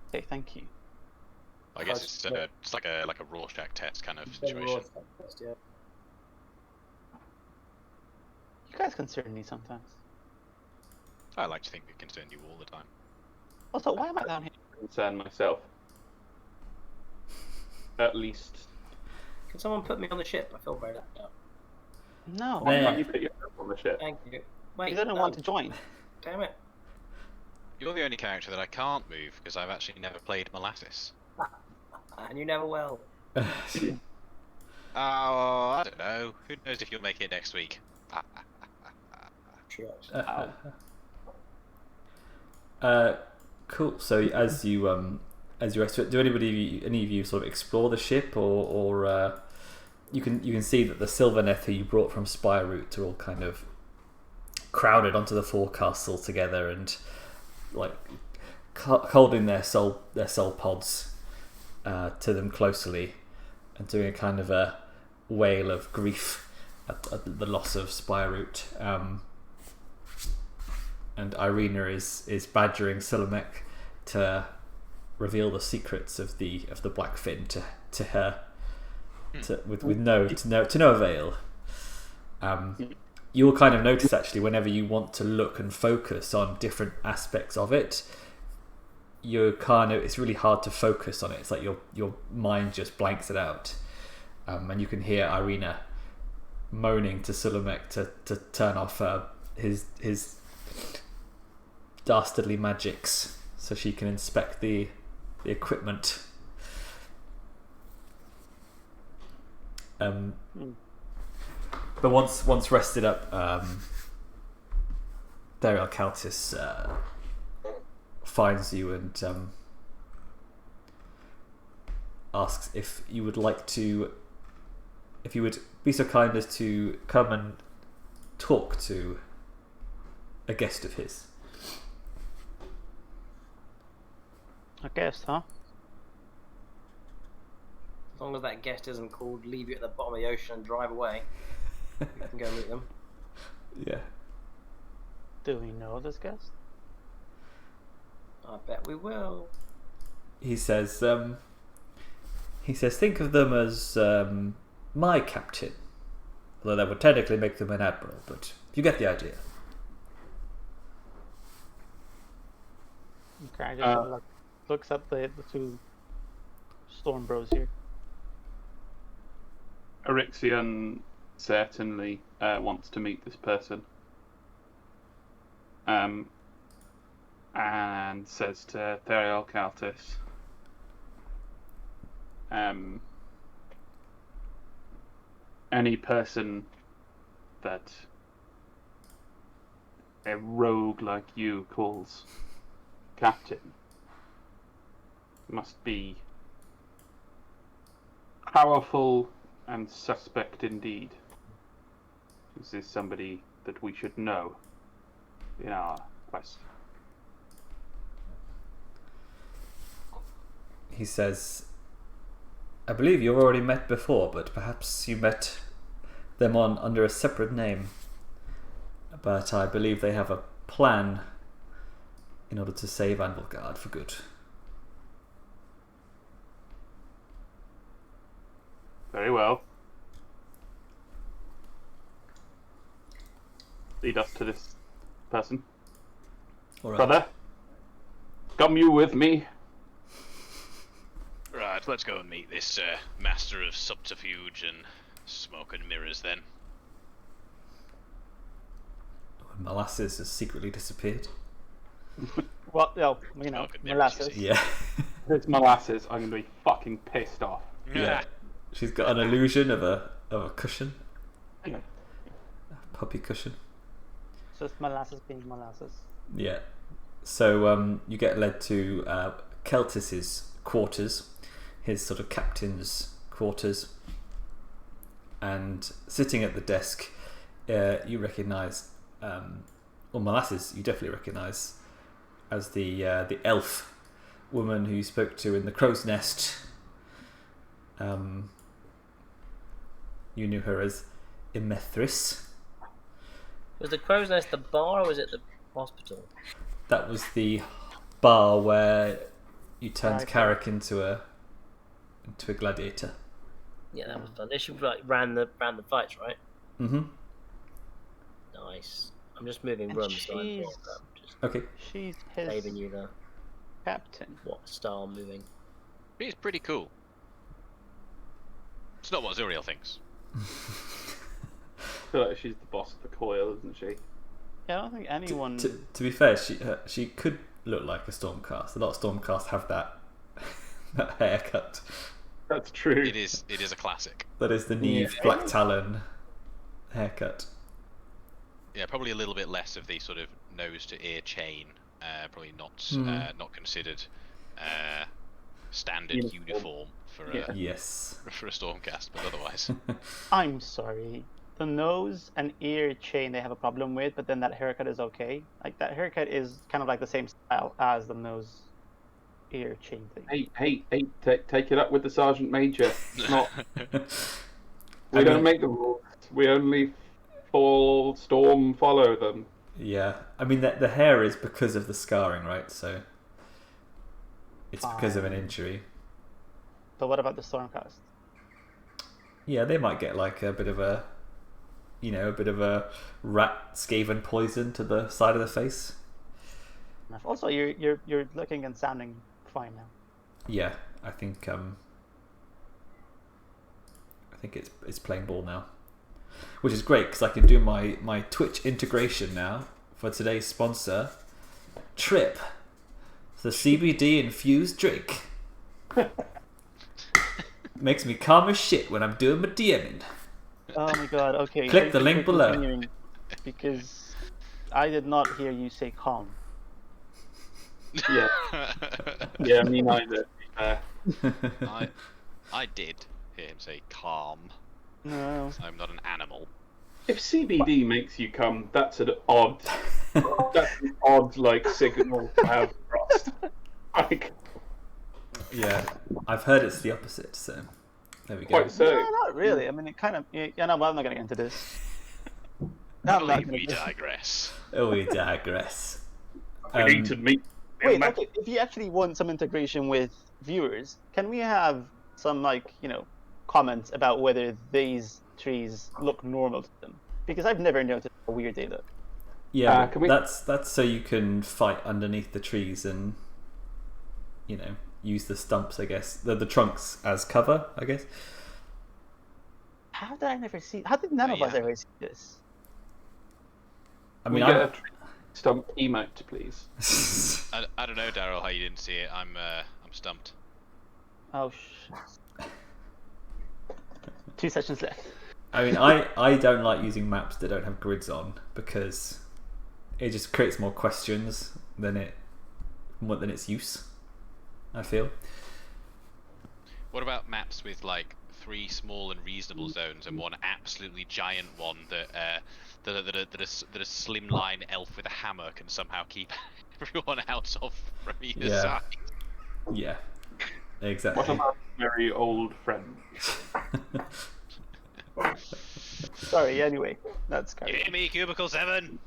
Okay, thank you. I guess it's like a Rorschach test kind of situation. Test, yeah. You guys concern me sometimes. I like to think we concern you all the time. Also, why am I down here? Concern myself. At least. Can someone put me on the ship? I feel very left out. No. Why can't you put yourself on the ship? Thank you. Wait, You didn't want to join. Damn it. You're the only character that I can't move because I've actually never played Molasses. And you never will. Oh, I don't know. Who knows if you'll make it next week? Cheers. Cool. So as you exit, do any of you sort of explore the ship, or you can see that the Sylvaneth who you brought from Spire Route are all kind of crowded onto the forecastle together and like holding their soul pods to them closely and doing a kind of a wail of grief at the loss of Spire Route. And Irina is badgering Sulamek to reveal the secrets of the Blackfin to her, with no avail. You will kind of notice actually whenever you want to look and focus on different aspects of it, it's really hard to focus on it. It's like your mind just blanks it out, and you can hear Irina moaning to Sulamek to turn off his dastardly magics so she can inspect the equipment. But once rested up, Daryl Kaltis finds you and asks if you would be so kind as to come and talk to a guest of his. I guess, huh? As long as that guest isn't called, leave you at the bottom of the ocean and drive away. You can go meet them. Yeah. Do we know this guest? I bet we will. He says, think of them as my captain. Although that would technically make them an admiral, but you get the idea. Okay, I just looks up the two storm bros here. Orixion certainly wants to meet this person. And says to Daryl Kaltis, any person that a rogue like you calls captain must be powerful and suspect indeed. This is somebody that we should know in our quest. He says, I believe you've already met before, but perhaps you met them under a separate name. But I believe they have a plan in order to save Anvilgard for good. Very well. Lead us to this person. All right. Brother, come you with me. Right, let's go and meet this master of subterfuge and smoke and mirrors then. Molasses has secretly disappeared. Well, you know, Smoke and mirrors, molasses. you Yeah. If it's Molasses, I'm going to be fucking pissed off. Yeah. She's got an illusion of a cushion. Yeah. A puppy cushion. So it's molasses being molasses. Yeah. So you get led to Keltis's quarters, his sort of captain's quarters, and sitting at the desk, you recognise, or Molasses, you definitely recognise as the elf woman who you spoke to in the crow's nest. You knew her as Imethris. Was the crow's nest the bar or was it the hospital? That was the bar where You turned Right. Carrich into a gladiator. Yeah, that was fun. They should like ran the fights, right? Mm-hmm. Nice. I'm just moving And rooms, so I'm she's- just Okay. She's his saving you the captain. what style moving. He's pretty cool. It's not what Zuriel thinks. I feel like she's the boss of the coil, isn't she? Yeah, I don't think anyone. To be fair, she could look like a Stormcast. A lot of Stormcast have that that haircut. That's true. It is a classic. That is the Neve Yeah. Black Talon haircut. Yeah, probably a little bit less of the sort of nose to ear chain. Probably not not considered standard uniform for a Yes. for a Stormcast, but otherwise. I'm sorry. The nose and ear chain they have a problem with, but then that haircut is okay. Like that haircut is kind of like the same style as the nose ear chain thing. Hey, take it up with the Sergeant Major. It's not. We I don't mean- make the rules. We only follow them. Yeah. I mean, the hair is because of the scarring, right? So it's because of an injury. But what about the Stormcast? Yeah, they might get like a bit of a rat skaven poison to the side of the face. Also, you're looking and sounding fine now. Yeah, I think it's playing ball now, which is great because I can do my Twitch integration now for today's sponsor, Trip, the CBD infused drink. Makes me calm as shit when I'm doing my DMing. Oh my god, okay. Click thank the you link for below. continuing, because I did not hear you say calm. Yeah, yeah, me neither. I did hear him say calm. No. I'm not an animal. If CBD makes you come, that's an odd like signal to have crossed. Like, Yeah, I've heard it's the opposite, so there we go. quite so. No, not really. I mean, it kind of. Yeah, no, but I'm not going to get into this. No, I I'm not believe gonna we get- digress. Oh, we digress. We need to meet. Wait, okay. If you actually want some integration with viewers, can we have some, like, comments about whether these trees look normal to them? Because I've never noticed how weird they look. Yeah, can we- that's so you can fight underneath the trees and use the stumps, I guess, the trunks as cover, I guess. How did I never see? How did none of us Yeah. ever see this? I We mean, get I'm... a stump emote, please. I don't know, Daryl, how you didn't see it. I'm stumped. Oh, 2 sessions left. I mean, I don't like using maps that don't have grids on because it just creates more questions than its use, I feel. What about maps with like 3 small and reasonable zones and one absolutely giant one that a slimline elf with a hammer can somehow keep everyone out of from either Yeah. side? Yeah, What exactly. about very old friend? Sorry, anyway. That's You kind hear me, Cubicle 7?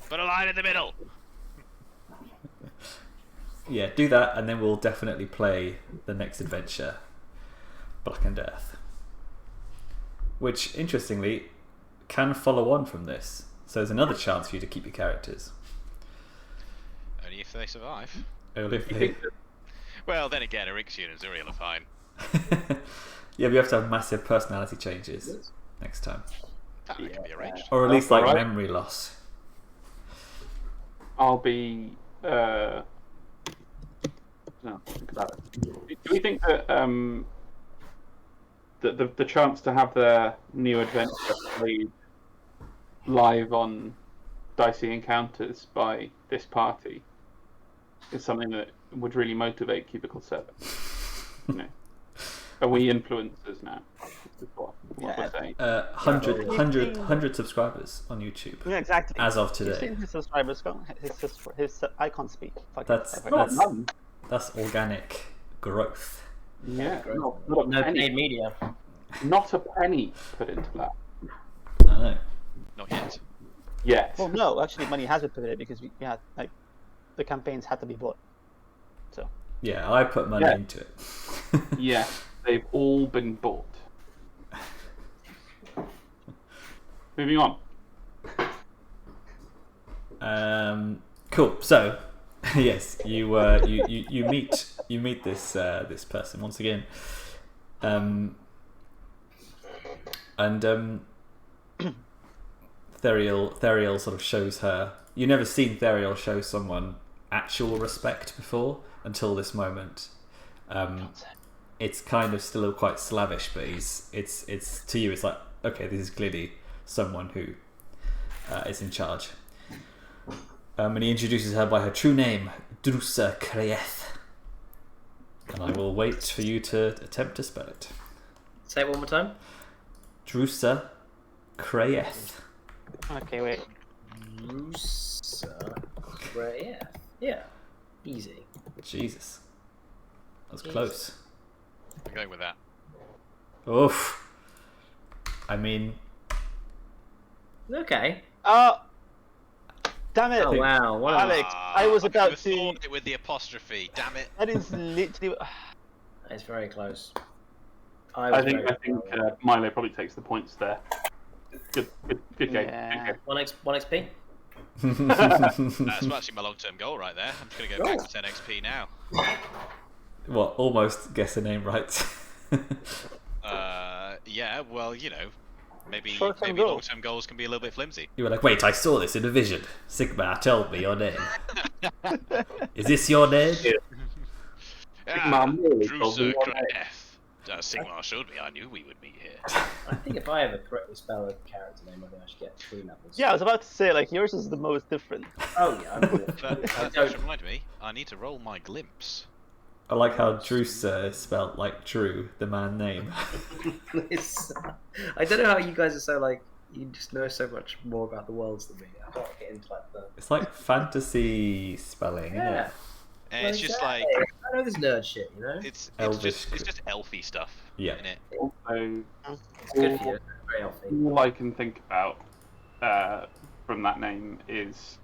Put a line in the middle. Yeah, do that, and then we'll definitely play the next adventure, Black and Earth, which, interestingly, can follow on from this. So there's another chance for you to keep your characters. Only if they survive. Only if You they... think that Well, then again, Orixion and Zuriel are fine. Yeah, we have to have massive personality changes next time, That can be arranged. or at least That's like alright. memory loss. I'll be. No, think about it. Do we think that the chance to have their new adventure played live on Dicey Encounters by this party is something that would really motivate Cubicle 7? Are we influencers now? Is what we're saying. 100 subscribers on YouTube Yeah, exactly. as of You've today. seen his subscribers go. His I can't speak. Fuck That's it. Not none. that's organic growth. Yeah, not a No penny. paid media. Not a penny put into that I know. Not yet. yet. Well, no, actually, money has been put in it because we had the campaigns had to be bought. So Yeah, I put money into it. Yeah, they've all been bought. Moving on. Cool. So, yes, you meet this person once again, and Theriel sort of shows her. You've never seen Theriel show someone actual respect before until this moment. It's kind of still quite slavish, but it's to you. It's like, okay, this is clearly someone who is in charge. And he introduces her by her true name, Drusa Kraeth. And I will wait for you to attempt to spell it. Say it one more time. Drusa Kraeth. Okay, wait. Drusa Kraeth. Yeah. Easy. Jesus. That was close. I'm going with that. Oof. I mean... Okay. Damn it! Oh wow! Wow. Alex, I was about to. Thought it with the apostrophe. Damn it! That is literally. It's very close. I think Milo probably takes the points there. Good game. Yeah. Good game. 1 XP. That's actually my long-term goal right there. I'm just going to go back to 10 XP now. What? Almost guess a name right. Yeah, well, you know, maybe Short-term goal. long-term goals can be a little bit flimsy. You were like, wait, I saw this in a vision. Sigmar told me your name. Is this your name? Sigmar really told me Drusa your name. Kraeth. Sigmar showed me. I knew we would meet here. I think if I ever correctly spell a character name, I think I should get 3 levels. Yeah, I was about to say, like, yours is the most different. Oh yeah. That does remind me. I need to roll my glimpse. I like how Drusa is spelled like Drew, the man name. I don't know how you guys are so like. You just know so much more about the worlds than me. I don't get into like the. It's like fantasy spelling, isn't Yeah. it? And it's just like I know this nerd shit, you know. it's Elvish. just elfy stuff. Yeah. In it. Also, It's good for you. It's very healthy. all I can think about from that name is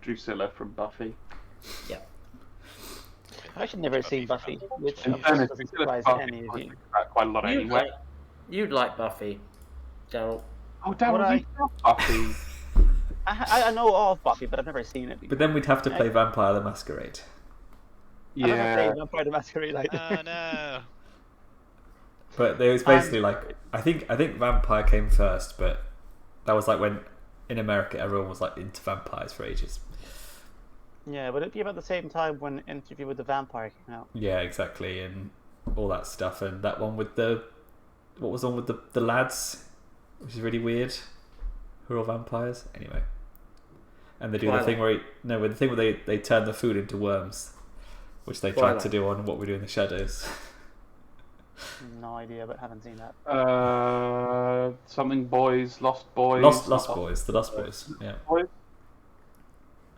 Drusilla from Buffy. Yeah. I've actually never seen Buffy, which In fairness, doesn't Drusilla's surprise Buffy any of I you. think about quite a lot anyway. You'd like Buffy, Daryl. Oh, damn, Would you love Buffy. I know of Buffy, but I've never seen it. But then we'd have to play Vampire the Masquerade. I never Yeah. played Vampire the Masquerade either. Oh no! But there was basically like I think Vampire came first, but that was like when in America everyone was like into vampires for ages. Yeah, would it be about the same time when Interview with the Vampire came out? Yeah, exactly, and all that stuff, and that one with the what was on with the lads, which is really weird. Who are all vampires anyway, and they do the thing where they turn the food into worms, which they tried to do on What We Do in the Shadows. No idea, but haven't seen that. Something Boys, Lost Boys. Lost Boys, the Lost Boys. Yeah. Boys.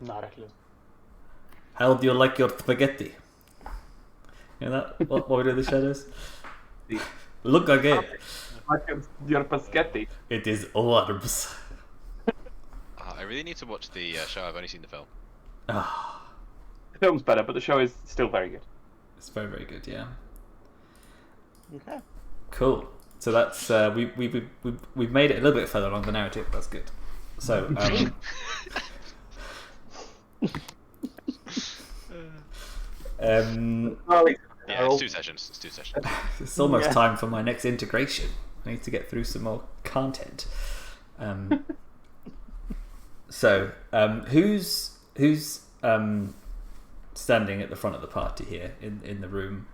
Not a clue. How do you like your spaghetti? You know that? What We Do in the Shadows? Look again. Like your Paschetti. It is orbs. I really need to watch the show. I've only seen the film. Ah, The film's better, but the show is still very good. it's very, very good. Yeah. Okay. Cool. So that's we've made it a little bit further along the narrative. That's good. So Yeah, it's 2 sessions. It's 2 sessions. it's almost time for my next integration. I need to get through some more content. So who's standing at the front of the party here in the room?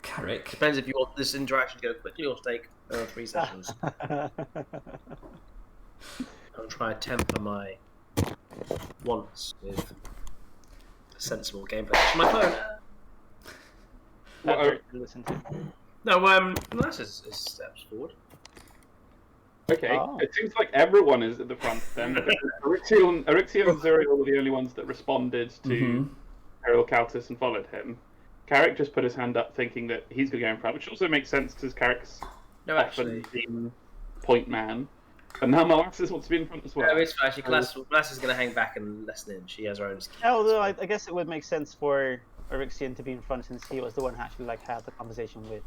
Carrich. Depends if you want this interaction to go quickly or take 3 sessions. I'll try to temper my wants with sensible gameplay. My phone. Listen to. No, Molasses is steps forward. Okay, Oh. it seems like everyone is at the front then. Orixion and Zuriel were the only ones that responded to Daryl Caltus and followed him. Carrich just put his hand up thinking that he's going to go in front, which also makes sense because Carrick's No, often actually. been point man. And now Molasses wants to be in front as well. No, it's fine. Molasses is going to hang back and listen in. She has her own scheme. Although I guess it would make sense for Orixion to be in front since he was the one who actually had the conversation with,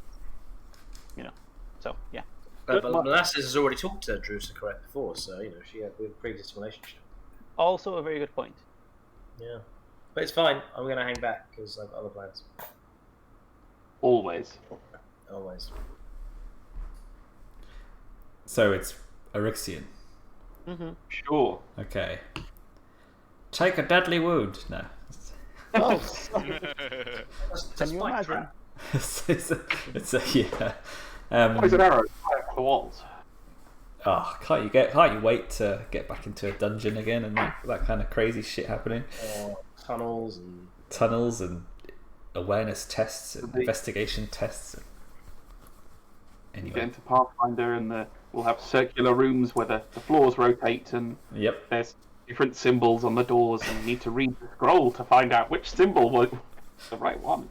So yeah. But Molasses has already talked to Drusa Kraeth before, so she had a previous relationship. Also a very good point. Yeah, but it's fine. I'm going to hang back because I've got other plans. Always. So it's Orixion. Mm-hmm. Sure. Okay. Take a deadly wound. No. Oh, That's can you my imagine? trap. it's a yeah. Poison arrows fly off the walls. Oh, can't you wait to get back into a dungeon again and that kind of crazy shit happening? Tunnels and awareness tests and investigation tests. You Anyway. get into Pathfinder and we'll have circular rooms where the floors rotate and Yep. there's different symbols on the doors and you need to read the scroll to find out which symbol was the right one.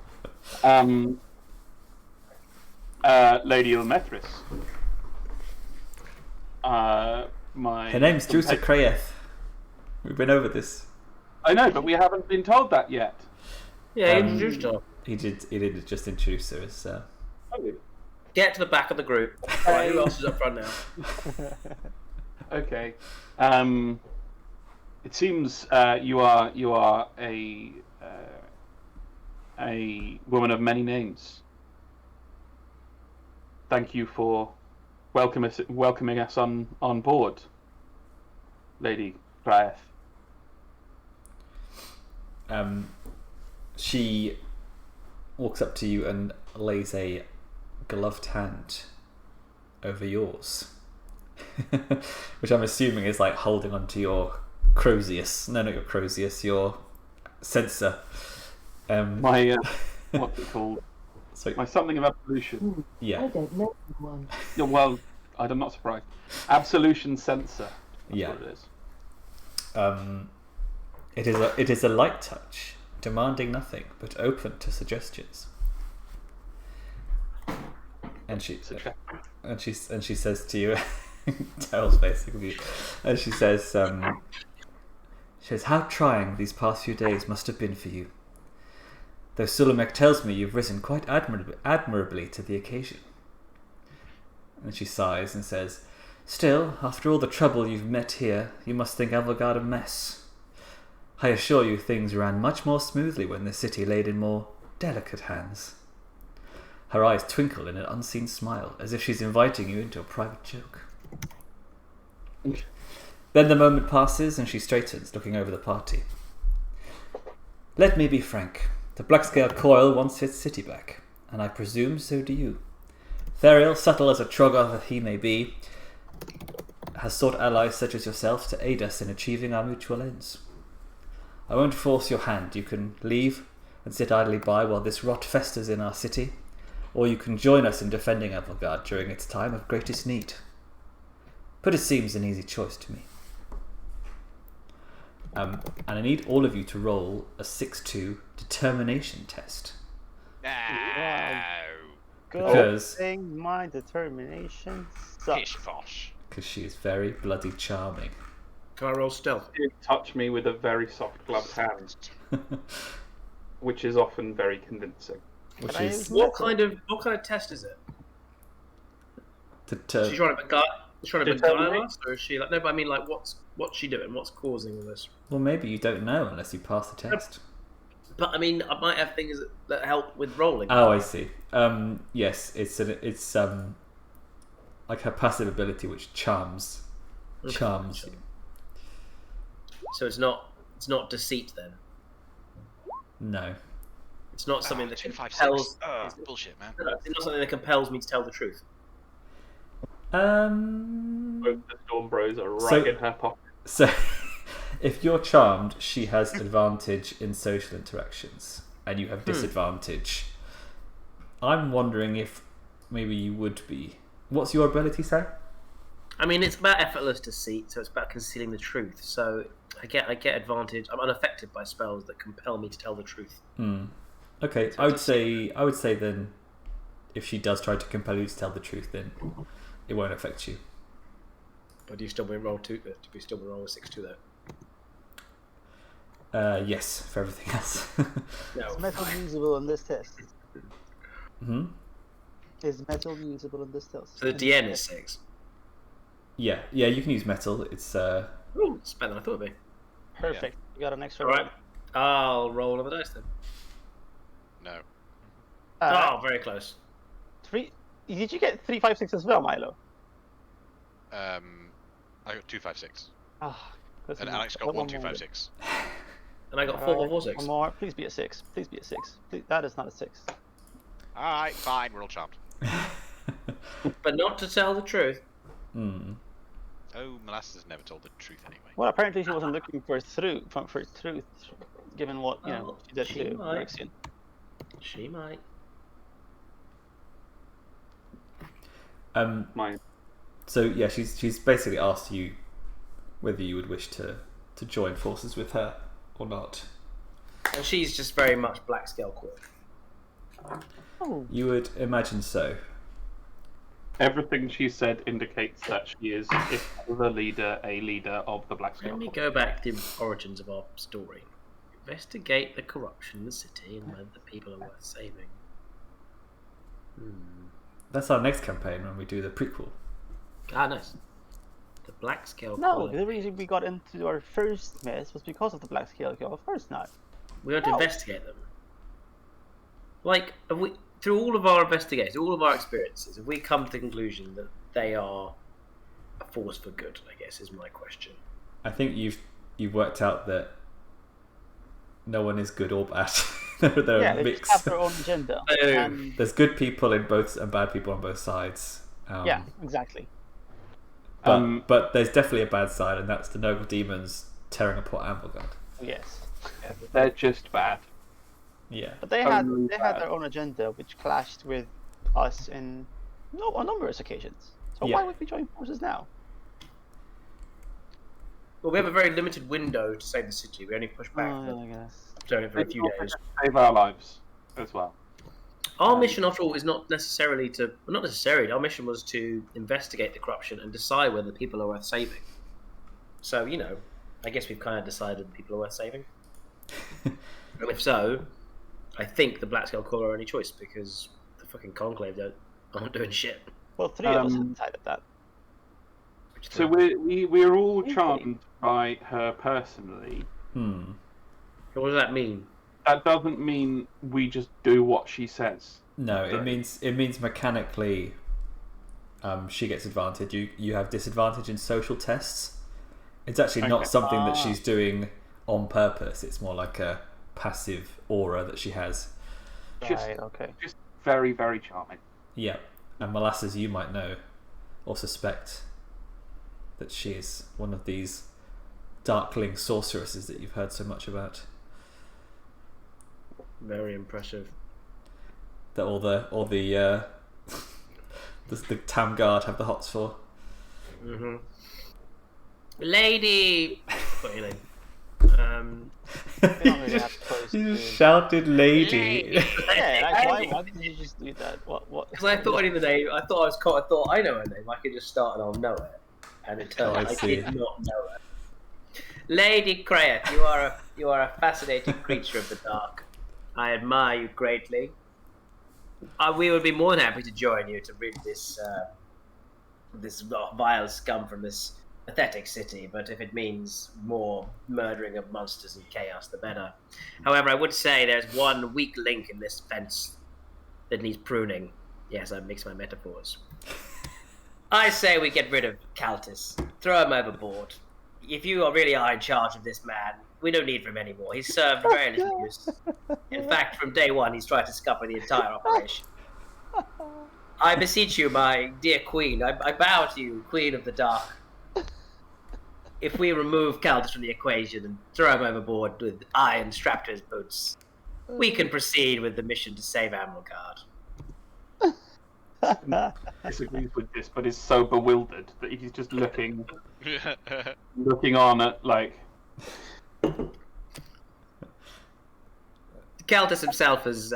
Lady Ilmethris. Her name's Drusa Kraeth. We've been over this. I know, but we haven't been told that yet. Yeah, he introduced her. He did just introduce her as. Get to the back of the group. Right, who else is up front now? Okay. It seems you are a woman of many names. Thank you for welcoming us on board, Lady Kraeth. She walks up to you and lays a gloved hand over yours, which I'm assuming is like holding onto your Crozius. No, not your Crozius, your sensor. My what's it called? So, My something of absolution. yeah. I don't know one. Yeah, well, I'm not surprised. Absolution sensor. That's Yeah. what it is. It is a light touch, demanding nothing but open to suggestions. And she says to you, Daryl's basically, and she says, how trying these past few days must have been for you. Though Stormwake tells me you've risen quite admirably to the occasion. And she sighs and says, still, after all the trouble you've met here, you must think Anvilgard a mess. I assure you things ran much more smoothly when the city laid in more delicate hands. Her eyes twinkle in an unseen smile, as if she's inviting you into a private joke. Then the moment passes and she straightens, looking over the party. Let me be frank. The Blackscale Coil wants its city back, and I presume so do you. Daryl, subtle as a Troggoth that he may be, has sought allies such as yourself to aid us in achieving our mutual ends. I won't force your hand. You can leave and sit idly by while this rot festers in our city, or you can join us in defending Anvilgard during its time of greatest need. But it seems an easy choice to me. And I need all of you to roll a 6-2 determination test. No. Because- Good thing my determination sucks. Pish posh. Because she is very bloody charming. Can I roll stealth? You touch me with a very soft gloved hand, which is often very convincing. Which Can I is use What kind of test is it? She's trying to beguile us, or is she like? No, but I mean, like, what's she doing? What's causing all this? well, maybe you don't know unless you pass the test. But I mean, I might have things that help with rolling. Oh, I see. Yes, it's like her passive ability, which charms you. So it's not deceit then. No. It's not something that 2, 5, 6. compels. Bullshit, man. It's not something that compels me to tell the truth. Both the Storm Bros are right in her pocket. So, if you're charmed, she has advantage in social interactions, and you have disadvantage. I'm wondering if maybe you would be. What's your ability, say? I mean, it's about effortless deceit, so it's about concealing the truth. So I get advantage. I'm unaffected by spells that compel me to tell the truth. Okay, I would say then, if she does try to compel you to tell the truth, then it won't affect you. Or do you still roll 2? Do we still roll a 6-2 though? Yes, for everything else. No. Is metal usable in this test? Hmm. Is metal usable in this test? So the DN is 6. Yeah, you can use metal. It's Ooh, it's better than I thought it'd be. Perfect. You got an extra. Alright. I'll roll on the dice then. No. Oh, very close. 3. Did you get 3, 5, 6 as well, Milo? I got 2, 5, 6. Ah, And Alex got 1, 2, 5, 6. And I got 4, 4, 4, One 6. more. Please be a 6. Please be a 6. Please, that is not a 6. Alright, fine, we're all charmed. But not to tell the truth. Hmm. Oh, Molasses never told the truth anyway. Well, apparently she wasn't looking for truth, given what she did she to might. Orixion. She might. My So yeah, she's basically asked you whether you would wish to join forces with her or not. And she's just very much Blackscale Coil. Oh, You would imagine so. everything she said indicates that she is, if the leader, a leader of the Blackscale Let me Coil. go back to the origins of our story. Investigate the corruption in the city and whether the people are worth saving. That's our next campaign when we do the prequel. Ah, nice. The Blackscale no, Coil. the reason we got into our first mess was because of the Blackscale Coil. Of course not. We want to No. investigate them. Like, have we, through all of our investigations, all of our experiences, have we come to the conclusion that they are a force for good, I guess, is my question. I think you've worked out that no one is good or bad. They're Yeah, a they mix. just have their own agenda. And, There's good people in both and bad people on both sides. yeah, exactly. But there's definitely a bad side, and that's the noble demons tearing apart Anvilgard. Yes. They're just bad. Yeah. But they had Only their bad. own agenda, which clashed with us on numerous occasions. So Yeah. why would we join forces now? Well, we have a very limited window to save the city. We only push back I guess. for a few days. Save our lives as well. Our mission, after all, is not necessarily to... Well, not necessarily. Our mission was to investigate the corruption and decide whether people are worth saving. So, I guess we've kind of decided people are worth saving. And if so, I think the Blackscale Coil are our only choice, because the fucking Conclave aren't doing shit. Well, 3 of us have decided that. So we're all charmed by her personally. What does that mean? That doesn't mean we just do what she says. No, it means mechanically, she gets advantage. You have disadvantage in social tests. It's actually not Okay. something that she's doing on purpose. It's more like a passive aura that she has. Just- Right, okay. Just very, very charming. Yeah, and Molasses, you might know or suspect that she is one of these darkling sorceresses that you've heard so much about. Very impressive. That all the the Tam Guard have the hots for. Mm-hmm. Lady! What are your name? We don't really have close You to... just shouted lady. Yeah, like, why did you just do that? What? Because I thought I knew the name. I thought I know her name. I could just start and I'll know it. And it turned out I I see. did not know her. Lady Kraeth, you are a fascinating creature of the dark. I admire you greatly. We would be more than happy to join you to rid this vile scum from this pathetic city, but if it means more murdering of monsters and chaos, the better. However, I would say there's one weak link in this fence that needs pruning. Yes, I mix my metaphors. I say we get rid of Caltis. Throw him overboard. If you really are in charge of this man, we don't need him anymore. He's served very little use. In fact, from day one, he's tried to scupper the entire operation. I beseech you, my dear queen, I bow to you, queen of the dark. If we remove Caltis from the equation and throw him overboard with iron strapped to his boots, we can proceed with the mission to save Anvilgard. Disagrees with this, but is so bewildered that he's just looking on at like. Caltis himself has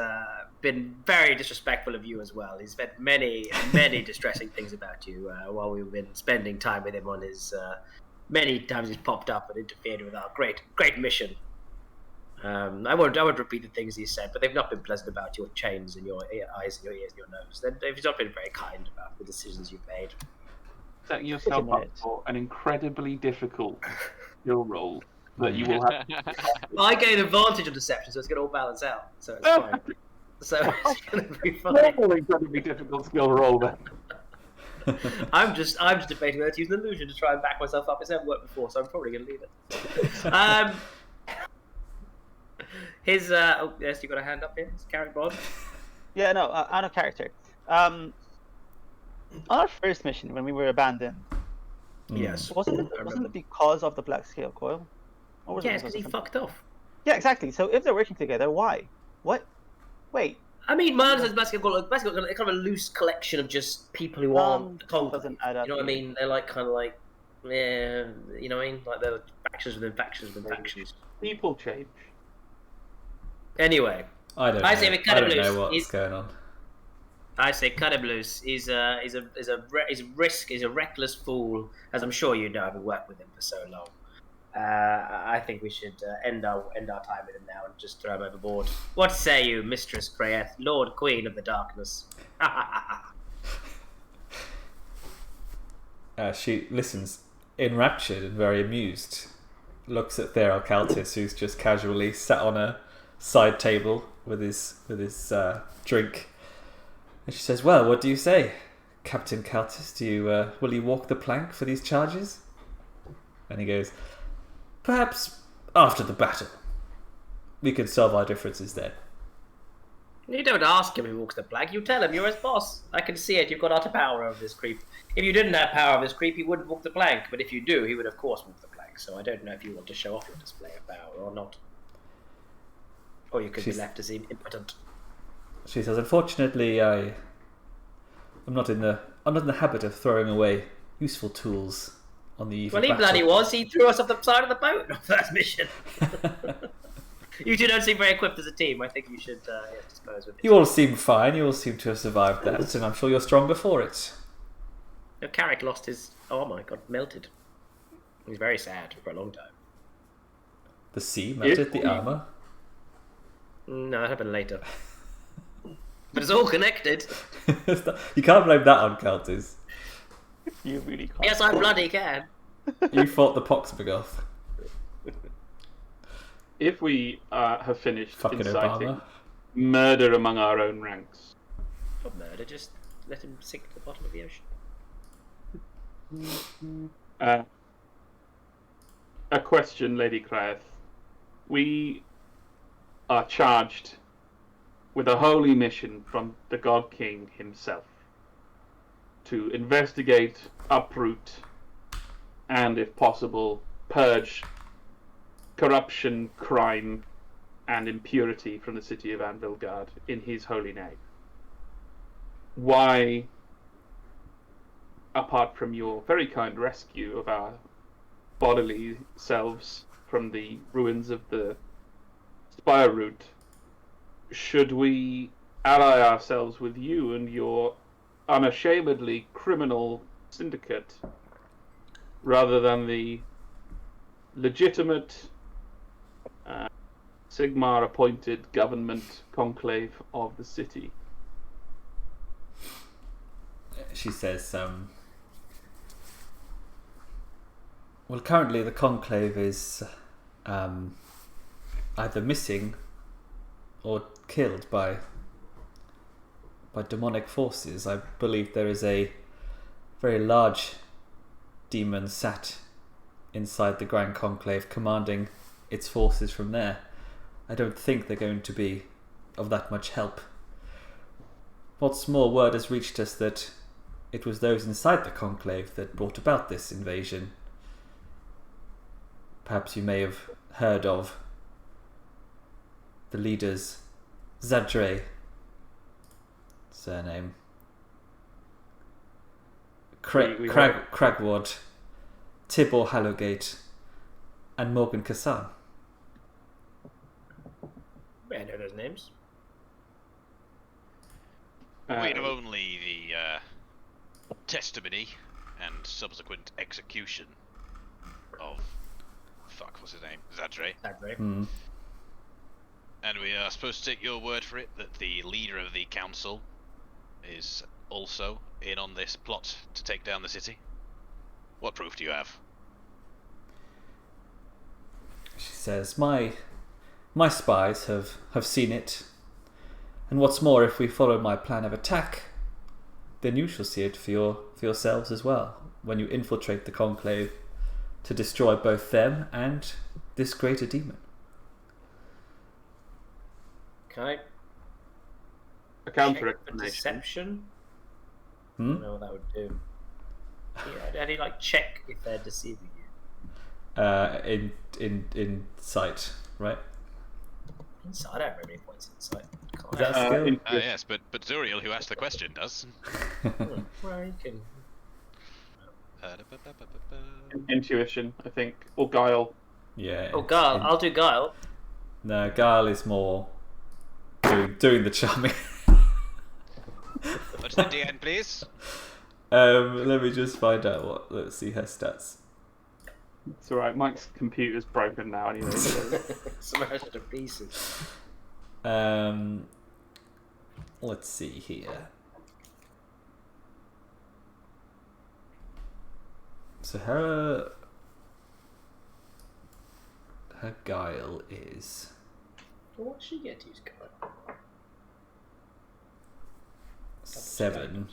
been very disrespectful of you as well. He's said many distressing things about you while we've been spending time with him on his. Many times he's popped up and interfered with our great mission. I won't repeat the things he said, but they've not been pleasant about your chains and your eyes and your ears and your nose. They've not been very kind about the decisions you've made. Setting yourself up for an incredibly difficult skill roll that you will have. I gain advantage on deception, so it's going to all balance out. So it's fine. So it's going to be fine. Incredibly difficult skill roll then. I'm just debating whether to use an illusion to try and back myself up. It's never worked before, so I'm probably going to leave it. Yes, you got a hand up here. Is Carrich Bonnh? Yeah, no, out of character. On our first mission, when we were abandoned, Yes. wasn't it because of the Blackscale Coil? Or was it Yes, because he fucked off. Yeah, exactly. So if they're working together, why? What? Wait. I mean, mine says Blackscale Coil. Blackscale Coil, kind of a loose collection of just people who aren't doesn't add up. You know what I mean? They're like kind of like, yeah, you know what I mean? Like they're factions within factions within factions. People change. Anyway, I don't know what's going on. I say cut him loose. He's a reckless fool, as I'm sure you know, having worked with him for so long. I think we should end our time with him now and just throw him overboard. What say you, Mistress Kraeth, Lord Queen of the Darkness? She listens, enraptured and very amused. Looks at Daryl Caltis, who's just casually sat on a side table with his drink, and she says, "Well, what do you say, Captain Caltis? Will you walk the plank for these charges?" And he goes, "Perhaps after the battle. We can solve our differences then." You don't ask him who walks the plank, you tell him you're his boss. I can see it, you've got utter power over this creep. If you didn't have power over this creep, he wouldn't walk the plank, but if you do, he would of course walk the plank, so I don't know if you want to show off your display of power or not. Or you could be left to seem impotent. She says, "Unfortunately, I'm not in the habit of throwing away useful tools on the eve of battle." Well, he bloody was. He threw us off the side of the boat on the first mission. You two don't seem very equipped as a team. I think you should dispose with it. You all seem fine. You all seem to have survived that, and I'm sure you're stronger for it. No, Carrich lost his armor. Got melted. He was very sad for a long time. The sea melted the armor? No, that happened later. But it's all connected. You can't blame that on Caltis. You really can't. Yes, I bloody can. You fought the Poxmagoth. If we have finished Fucking inciting Obama. murder among our own ranks, Not murder, just let him sink to the bottom of the ocean. a question, Lady Kraeth. We are charged with a holy mission from the God King himself to investigate, uproot, and, if possible, purge corruption, crime, and impurity from the city of Anvilgard in his holy name. Why, apart from your very kind rescue of our bodily selves from the ruins of the Spire route, should we ally ourselves with you and your unashamedly criminal syndicate rather than the legitimate Sigmar appointed government conclave of the city? She says, well, currently the conclave is either missing or killed by demonic forces. I believe there is a very large demon sat inside the Grand Conclave commanding its forces from there. I don't think they're going to be of that much help. What's more, word has reached us that it was those inside the Conclave that brought about this invasion. Perhaps you may have heard of the leader's Zadre surname. Cragward, Tibor Hallowgate, and Morgan Kassan. I know those names. We have only the testimony and subsequent execution of what's his name? Zadre. Mm. And we are supposed to take your word for it that the leader of the council is also in on this plot to take down the city. What proof do you have? She says, my spies have seen it. And what's more, if we follow my plan of attack, then you shall see it for yourselves as well, when you infiltrate the Conclave to destroy both them and this greater demon. Can I A counter check for explanation. deception? I Hmm? don't know what that would do. Yeah, how do you like check if they're deceiving you? In sight, right? Inside, I don't have any points inside. Can't Is that I? a skill? Yes, but Zuriel, who asked the question, does. Well, you can. Intuition, I think, or guile. Yeah. Oh, Guile. I'll do Guile. No, Guile is more doing the charming. What's the DN, please? Let me just find out what. Let's see her stats. It's alright, Mike's computer's broken now anyway. So. Smashed to pieces. Let's see here. So her guile is Well, what does she get to use Guile? 7.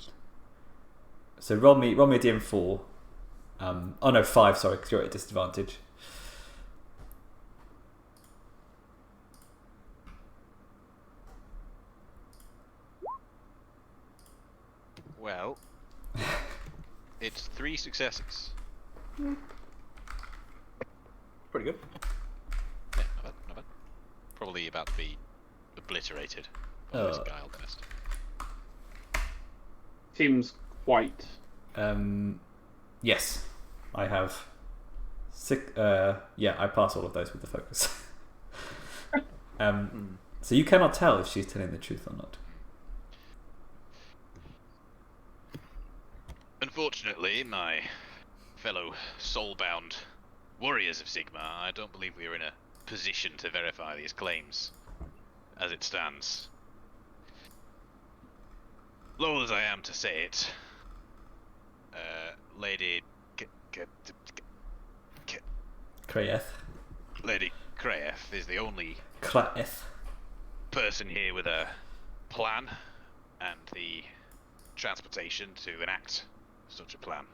So roll me a DM4. Oh no, 5. Sorry, because you're at a disadvantage. Well, it's 3 successes. Pretty good. Yeah, not bad, not bad. Probably about to be obliterated by this guile test. Seems quite. Yes, I have 6. Yeah, I pass all of those with the focus. So you cannot tell if she's telling the truth or not. Unfortunately, my fellow soulbound warriors of Sigmar, I don't believe we are in a position to verify these claims as it stands. Loath as I am to say it, Lady Kraeth. Lady Kraeth is the only Kraeth. person here with a plan and the transportation to enact such a plan.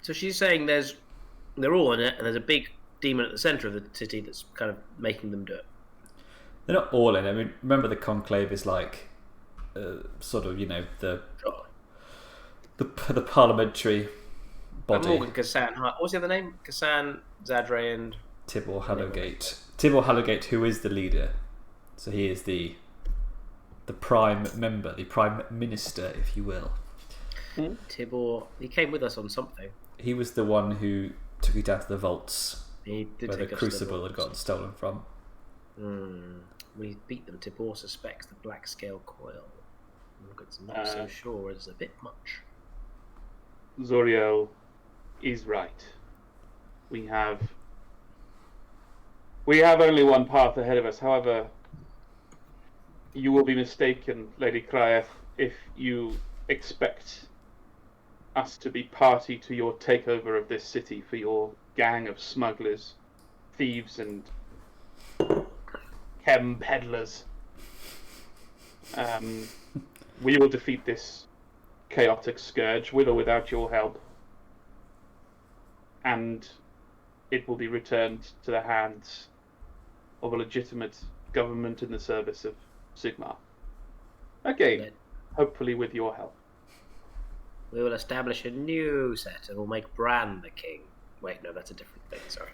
So she's saying they're all in it, and there's a big demon at the centre of the city that's kind of making them do it. They're not all in. I mean, remember the conclave is like, sort of, the parliamentary body. Morgan, Kassan. What's the other name? Kassan, Zadre, and Tibor Hallowgate. Tibor Hallowgate, who is the leader. So he is the prime member, the prime minister, if you will. Tibor. He came with us on something. He was the one who took you down to the vaults He did where the take us crucible to had gotten stolen from. We beat them. Tibor suspects the Blackscale Coil. It's not so sure. It's a bit much. Zuriel is right. We have only one path ahead of us. However, you will be mistaken, Lady Kraeth, if you expect us to be party to your takeover of this city for your gang of smugglers, thieves, and chem peddlers. We will defeat this chaotic scourge with or without your help, and it will be returned to the hands of a legitimate government in the service of Sigmar. Again, hopefully with your help. We will establish a new set, and we'll make Bran the king. Wait, no, that's a different thing. Sorry,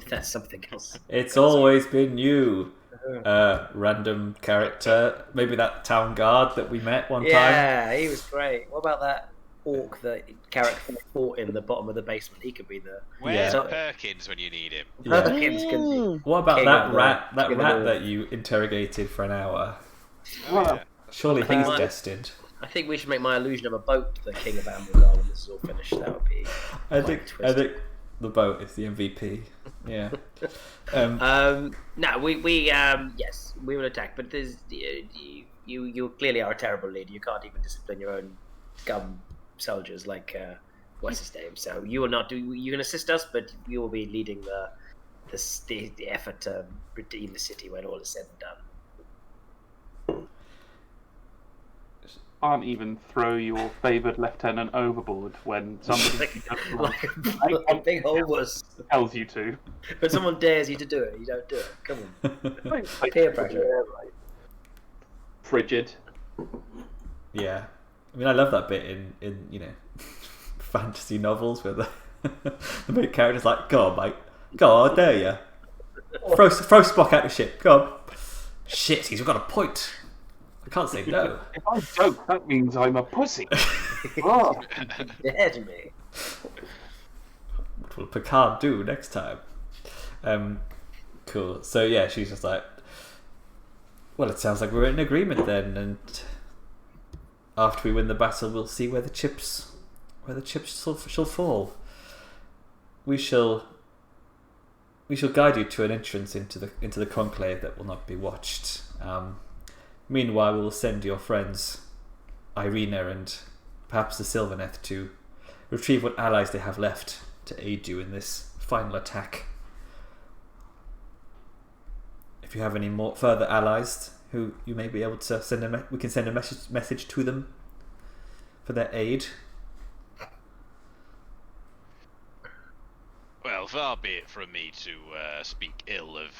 that's something else. It's always been you, random character. Maybe that town guard that we met one time. Yeah, he was great. What about that orc that Carrich fought in the bottom of the basement. He could be the. Where's Yeah. Perkins when you need him? Yeah. Perkins can be. What about King that of the- rat? That king of rat the- that you interrogated for an hour. Oh, yeah. Surely I think he's mine- destined. I think we should make my illusion of a boat the king of Anvilgard when this is all finished. That would be. I quite think the boat is the MVP. Yeah. No, we yes, we will attack, but there's you clearly are a terrible leader. You can't even discipline your own scum soldiers like what's his name. So you will not do. You can assist us, but you will be leading the effort to redeem the city when all is said and done. Can't even throw your favoured lieutenant overboard when somebody like a big hole was. tells you to. But someone dares you to do it, you don't do it. Come on, peer pressure. Frigid. Yeah. I mean, I love that bit in fantasy novels where the main character's like, "Go on, mate. Go on, I dare you. Throw Spock out the ship. Go on." Shit, he's got a point. I can't say no. If I joke, that means I'm a pussy. Oh. Dare to me. What will Picard do next time? Cool. So yeah, she's just like, well, it sounds like we're in agreement then, and after we win the battle, we'll see where the chips shall fall. We shall guide you to an entrance into the conclave that will not be watched. Meanwhile, we will send your friends, Irina and perhaps the Sylvaneth, to retrieve what allies they have left to aid you in this final attack. If you have any more further allies who you may be able to we can send a message to them for their aid. Well, far be it from me to speak ill of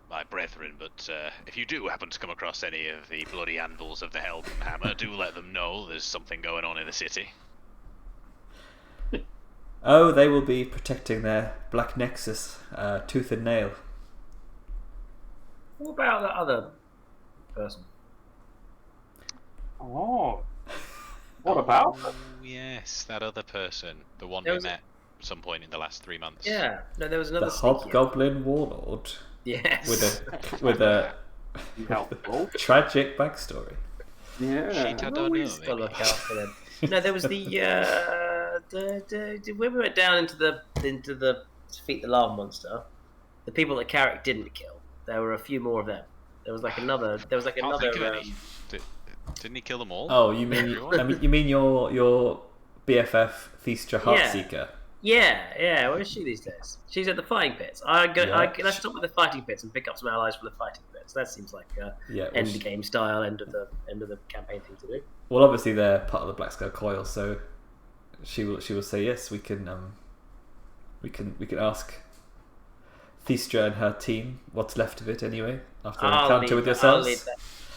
my brethren, but if you do happen to come across any of the bloody anvils of the Hellhammer, do let them know there's something going on in the city. Oh, they will be protecting their Black Nexus, tooth and nail. What about that other person? Oh. What about them? Yes, that other person, the one There we was- met at some point in the last 3 months. Yeah, no, there was The another sneaky- Hobgoblin Warlord Yes. with a Helpful. tragic backstory. Yeah. Shit, I don't know, Always gotta maybe. look out for them. No, there was the when we went down into the to defeat the lava monster, the people that Carrich didn't kill. There were a few more of them. There was like another. There was like Can't another. think of any. Didn't he kill them all? Oh, you mean your BFF Thestra Heartseeker? Yeah. Where is she these days? She's at the fighting pits. Let's stop with the fighting pits and pick up some allies from the fighting pits. That seems like end of game style, end of the campaign thing to do. Well, obviously they're part of the Blackscale Coil, so she will say yes. We can ask Thestra and her team what's left of it anyway after an encounter with yourselves.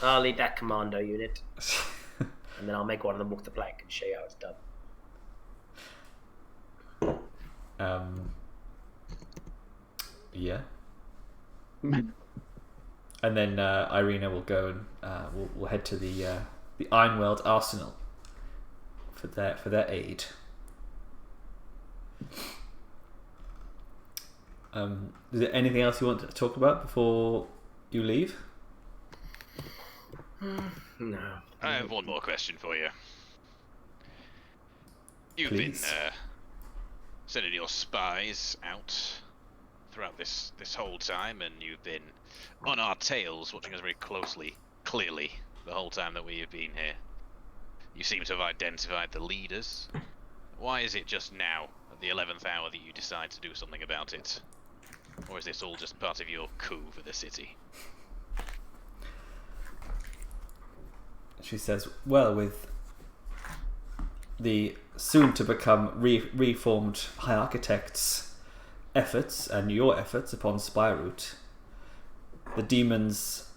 I'll lead that commando unit, and then I'll make one of them walk the plank and show you how it's done. Yeah. And then Irina will go and we'll head to the Ironworld Arsenal for their aid. Is there anything else you want to talk about before you leave? No. I have one more question for you. You've Please. been sending your spies out throughout this whole time, and you've been on our tails, watching us very closely, clearly, the whole time that we have been here. You seem to have identified the leaders. Why is it just now, at the 11th hour, that you decide to do something about it? Or is this all just part of your coup for the city? She says, well, with the soon-to-become reformed High Architect's efforts and your efforts upon Spyroot, the demons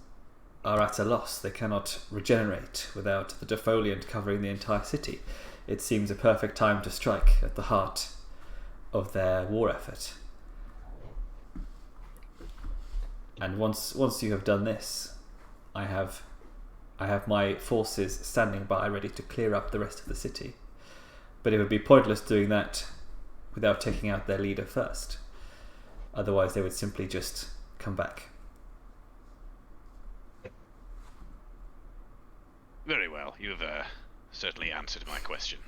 are at a loss. They cannot regenerate without the defoliant covering the entire city. It seems a perfect time to strike at the heart of their war effort. And once you have done this, I have my forces standing by ready to clear up the rest of the city. But it would be pointless doing that without taking out their leader first. Otherwise, they would simply just come back. Very well. You've certainly answered my question.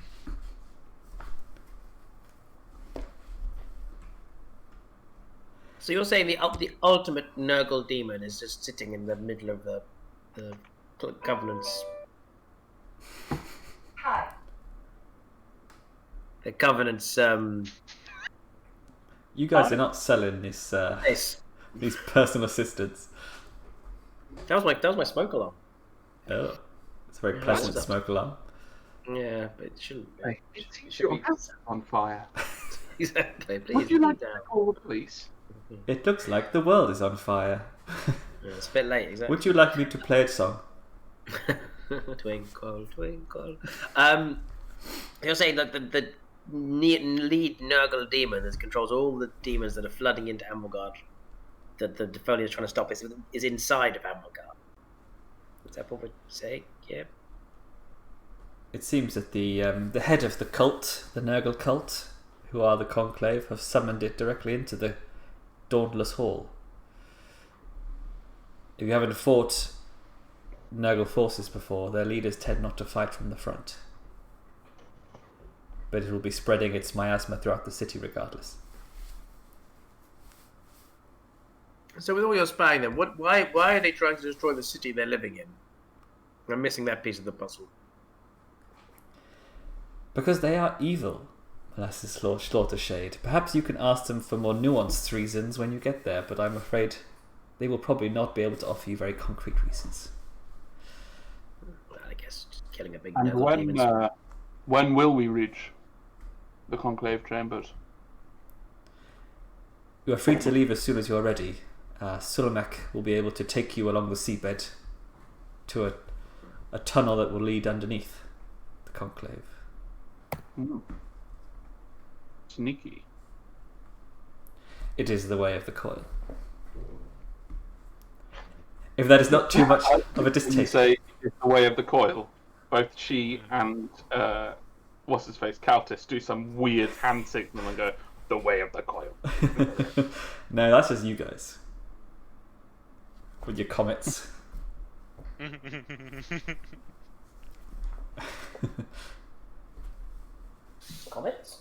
So you're saying the ultimate Nurgle demon is just sitting in the middle of the Covenant's... Hi. The Covenant's... You guys are not selling this these personal assistants. That was my smoke alarm. Oh, it's a very pleasant smoke alarm. Yeah, but it shouldn't be. It's your house on fire. Exactly. Please. Would you like to call the police? It looks like the world is on fire. Yeah, it's a bit late, exactly. Would you like me to play a song? Twinkle, twinkle. You're saying that the lead Nurgle demon that controls all the demons that are flooding into Anvilgard, that the Defolia is trying to stop, is inside of Anvilgard. Is that what we're saying? Yeah. It seems that the head of the cult, the Nurgle cult, who are the Conclave, have summoned it directly into the Dauntless Hall. If you haven't fought Nurgle forces before, their leaders tend not to fight from the front. But it will be spreading its miasma throughout the city regardless. So with all your spying then, why are they trying to destroy the city they're living in? I'm missing that piece of the puzzle. Because they are evil, Molasses Slaughtershade. Perhaps you can ask them for more nuanced reasons when you get there, but I'm afraid they will probably not be able to offer you very concrete reasons. Well, I guess just killing a big And Nurgle when will we reach the Conclave chambers? You are free to leave as soon as you are ready. Sulmak will be able to take you along the seabed to a tunnel that will lead underneath the Conclave. Sneaky. It is the way of the coil. If that is not too much of a distaste. Say it's the way of the coil. Both she and what's his face, Countess, do some weird hand signal and go, the way of the coil. No, that's just you guys. With your comets. Comments?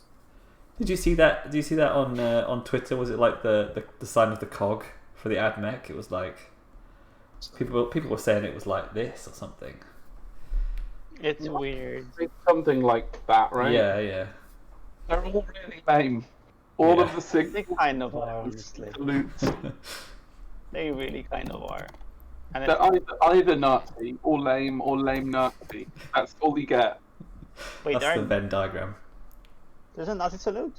Did you see that? Did you see that on Twitter? Was it like the sign of the cog for the AdMech? It was like people were saying it was like this or something. It's weird. It's something like that, right? Yeah, yeah. They're all really lame. All of the They signals, kind of are, honestly. salutes. They really kind of are. And They're either Nazi or lame Nazi. That's all you get. wait, That's the Venn diagram. there's a Nazi salute?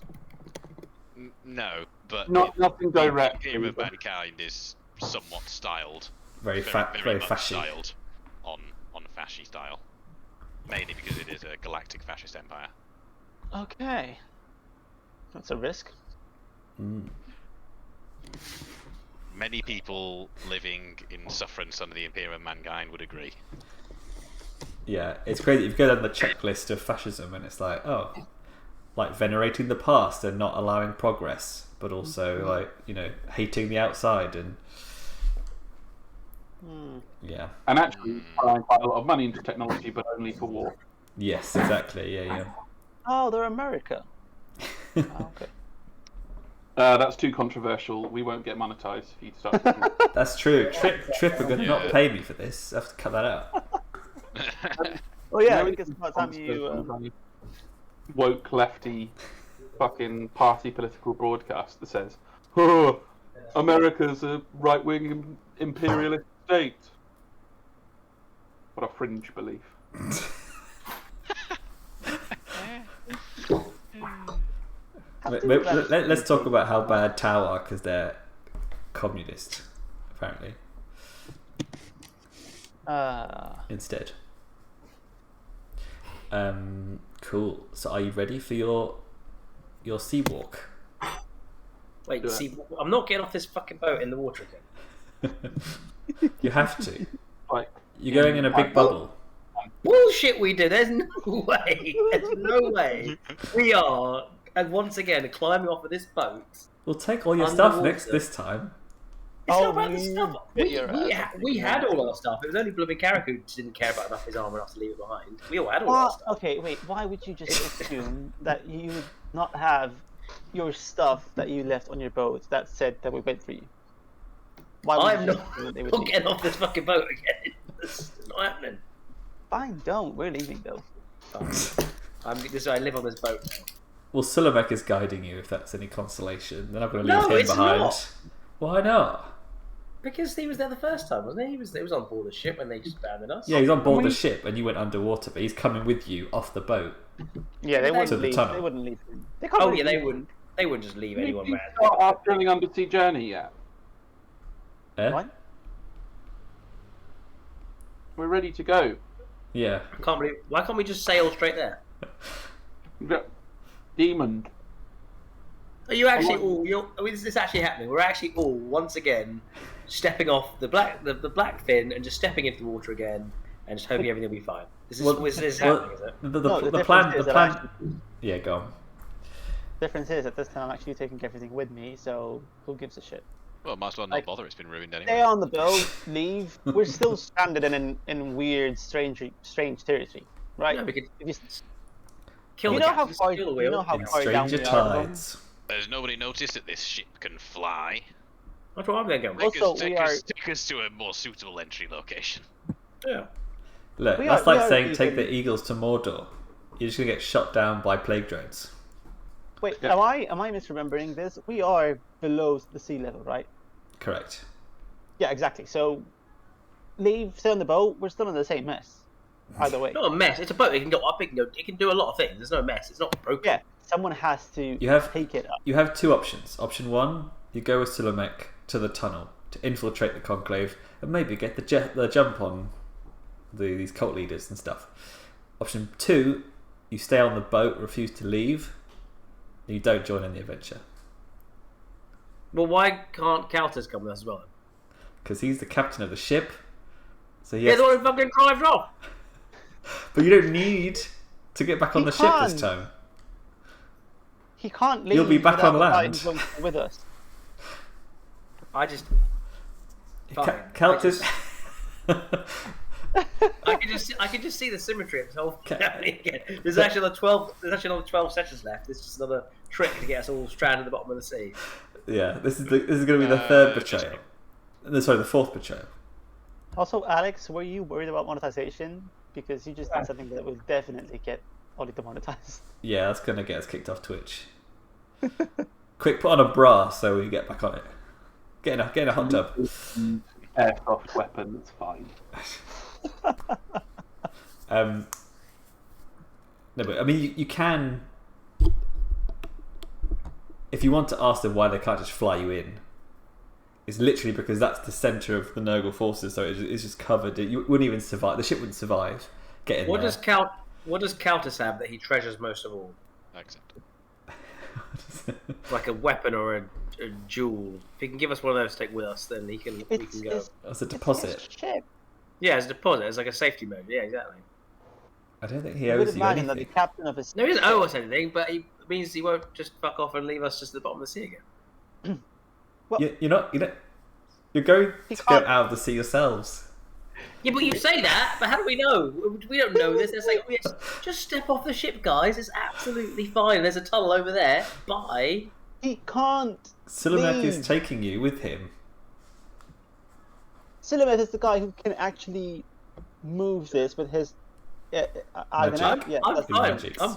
No, but Nothing direct. The Imperium of Mankind is somewhat styled. Very very much fashy. styled on fasci style. Mainly because it is a galactic fascist empire. Okay. That's a risk. Mm. Many people living in sufferance under the Imperium of Mankind would agree. Yeah, it's crazy. If you go down the checklist of fascism, and it's like, oh, like venerating the past and not allowing progress, but also like, you know, hating the outside and yeah. And actually, applying quite a lot of money into technology, but only for war. Yes, exactly. Yeah. Oh, they're America. Oh, okay. That's too controversial. We won't get monetized if you start. That's true. Trip are going to not pay me for this. I have to cut that out. Oh yeah, I think it's about time you. Woke lefty, fucking party political broadcast that says, "Oh, America's a right-wing imperialist state." What a fringe belief. Let's talk about how bad Tau are because they're communist, apparently. Instead. Cool. So, are you ready for your sea walk? Wait, see, I'm not getting off this fucking boat in the water again. You have to. Like You're going in a big bubble. Bullshit we do. There's no way. There's no way. We are, and once again, climbing off of this boat. We'll take all your Underwater. stuff this time. It's Oh, not about the stuff. We had right. all our stuff. It was only blooming Carrich who didn't care about enough his armor enough to leave it behind. We all had all our stuff. Okay, wait. Why would you just assume that you would not have your stuff that you left on your boat that said that we went for you? Why would I'm you not, just assume that they would not leave? getting off this fucking boat again. It's not happening. Fine, don't. We're leaving though. I live on this boat now. Well, Sullimek is guiding you, if that's any consolation. They're not going to No, leave him it's behind. not. Why not? Because he was there the first time, wasn't he? He was on board the ship when they just abandoned us. Yeah, he's on board the ship, and you went underwater, but he's coming with you off the boat. Yeah, they To wouldn't the leave. tunnel. They wouldn't leave. Oh yeah, they wouldn't. They wouldn't just leave anyone We've around. got our thrilling undersea journey yet. Eh? What? We're ready to go. Yeah. Why can't we just sail straight there? Demon. Are you actually all? Is this actually happening? We're actually all once again stepping off the black fin and just stepping into the water again and just hoping everything will be fine. This is happening, is it? The plan. Yeah, go on. Difference is that this time I'm actually taking everything with me, so who gives a shit? Well, might as well not bother. It's been ruined Stay anyway. on the boat, leave. We're still stranded in weird, strange territory, right? No, we could If you- kill you the know how captain, far steal the you wheel. know how In far down stranger we are. tides. There's nobody noticed that this ship can fly. That's what I'm going to go with. Also, Take us to a more suitable entry location. Yeah. Look, We that's are- we like are saying take even- the eagles to Mordor. You're just going to get shot down by plague drones. Wait, Yeah. am I misremembering this? We are below the sea level, right? Correct. Yeah, exactly. So stay on the boat. We're still in the same mess. Either way. Not a mess. It's a boat. It can go up. It can go. It can do a lot of things. There's no mess. It's not broken. Yeah, someone has to You have- take it up. You have two options. Option one, you go with Sullimek to the tunnel to infiltrate the conclave and maybe get the jump on these cult leaders and stuff. Option two, you stay on the boat, refuse to leave, and you don't join in the adventure. Well, why can't Counters come with us as well? Because he's the captain of the ship. So he Yeah, has, the one who fucking drives off. but you don't need to get back on He the ship this can't. time. He can't leave. You'll be back without on land. the guy who's with us. I just. Fine. Countess. I can just see the symmetry of this whole thing happening again. There's actually another 12 sessions left. It's just another trick to get us all stranded at the bottom of the sea. Yeah, this is going to be the third betrayal. Sorry, the fourth betrayal. Also, Alex, were you worried about monetization? Because you just did something that will definitely get Olly demonetized. Yeah, that's going to get us kicked off Twitch. Quick, put on a bra so we get back on it. Get in a hot tub. Airsoft weapon, that's fine. No, but I mean, you can, if you want to ask them why they can't just fly you in. It's literally because that's the center of the Nurgle forces, so it's just covered. You wouldn't even survive. The ship wouldn't survive. Get in What there. does Countess have that he treasures most of all? Accept. Like a weapon or a jewel. If he can give us one of those to take with us, then we can go. That's a deposit. It's his ship. Yeah, it's a deposit. It's like a safety mode. Yeah, exactly. I don't think he You would owes you imagine that the anything. captain of his No, he doesn't owe us anything, but he means he won't just fuck off and leave us just at the bottom of the sea again. Well, You're not. You're going He to go can't- out of the sea yourselves. Yeah, but you say that, but how do we know? We don't know this. They're saying, oh, yes, just step off the ship, guys. It's absolutely fine. There's a tunnel over there. Bye. he can't. Silumet leave. is taking you with him. Silumet is the guy who can actually move this with his. I don't know. Magic. Yeah, I'm that's- fine. magics. I'm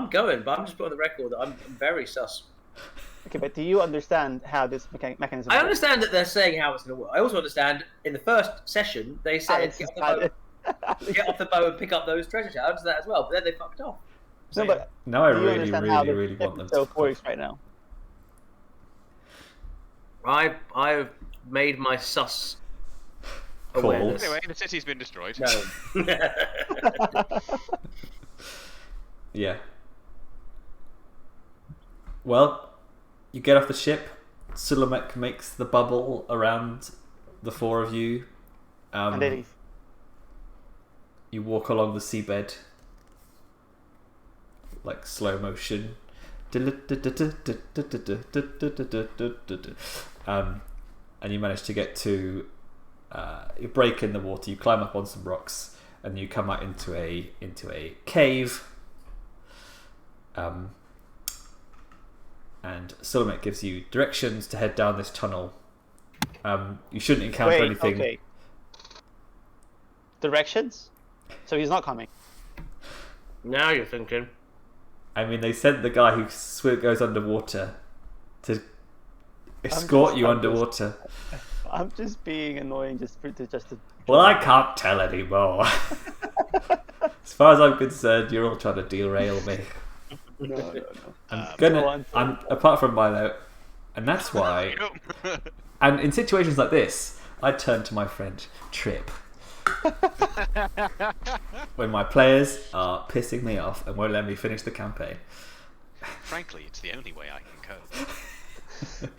going, but I'm just putting on the record that I'm very sus. Okay, but do you understand how this mechanism? I works? understand that they're saying how it's going to work. I also understand in the first session they said Alex get is off the boat and pick up those treasure chests. I understand that as well, but then they fucked off. No, but Now I do you really, understand really, how the really want them to. episode works right now? I've made my sus Call. awareness. Anyway, the city's been destroyed. No. Yeah. Well, you get off the ship. Sulamek makes the bubble around the four of you. And they leave. you walk along the seabed, like slow motion. And you manage to get to you break in the water, you climb up on some rocks, and you come out into a cave. And Solomon gives you directions to head down this tunnel. You shouldn't encounter anything. Okay. Directions? So he's not coming. Now you're thinking. I mean, they sent the guy who goes underwater to escort you underwater. I'm just being annoying just to... Well, I can't tell anymore. As far as I'm concerned, you're all trying to derail me. No. I'm apart from Milo, and that's why. And in situations like this, I turn to my friend Trip. When my players are pissing me off and won't let me finish the campaign. Frankly, it's the only way I can cope.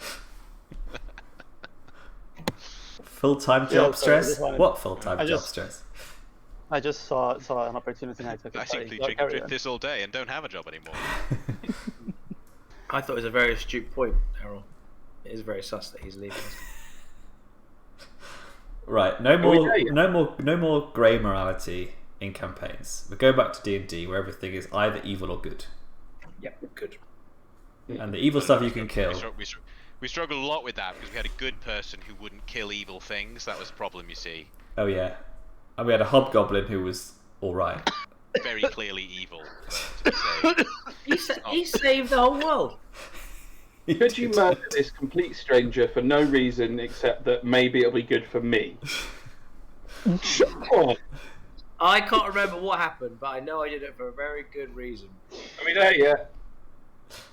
Full-time job stress? What What full-time job stress? I just saw an opportunity and I took it. I simply Sorry, drink this all day and don't have a job anymore. I thought it was a very astute point, Daryl. It is very sus that he's leaving. Right, no more grey morality in campaigns. We're going back to D&D where everything is either evil or good. Yep, good. And the evil stuff you can kill. We struggled a lot with that because we had a good person who wouldn't kill evil things. That was the problem, you see. Oh yeah. And we had a hobgoblin who was alright. Very clearly evil. But, to be safe. He saved the whole world. Could you murder this complete stranger for no reason except that maybe it'll be good for me? Oh. I can't remember what happened, but I know I did it for a very good reason. I mean, there, yeah.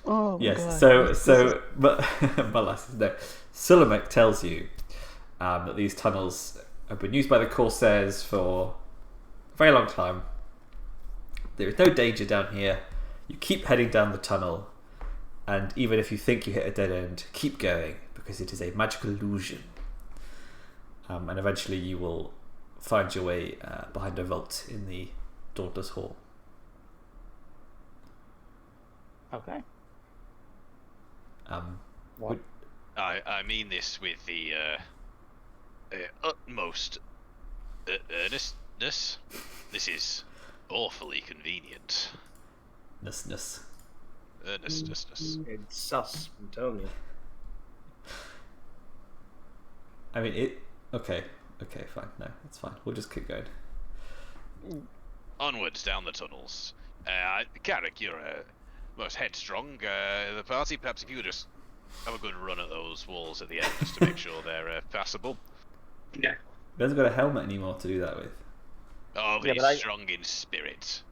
Oh my Yes, God. but Molasses, no. Sulamek tells you that these tunnels have been used by the Corsairs for a very long time. There is no danger down here. You keep heading down the tunnel, and even if you think you hit a dead end, keep going, because it is a magical illusion. And eventually you will find your way behind a vault in the Dauntless Hall. Okay. What? I mean this with the utmost earnestness. This is awfully convenient. Earnestness. Earnestness. It's sus, I'm telling you. I mean, it... Okay, fine. No, it's fine. We'll just keep going. Onwards down the tunnels. Carrich, you're most headstrong. The party, perhaps if you just have a good run at those walls at the end, just to make sure they're passable. Yeah. He hasn't got a helmet anymore to do that with. Oh, but Yeah, he's but strong in spirit.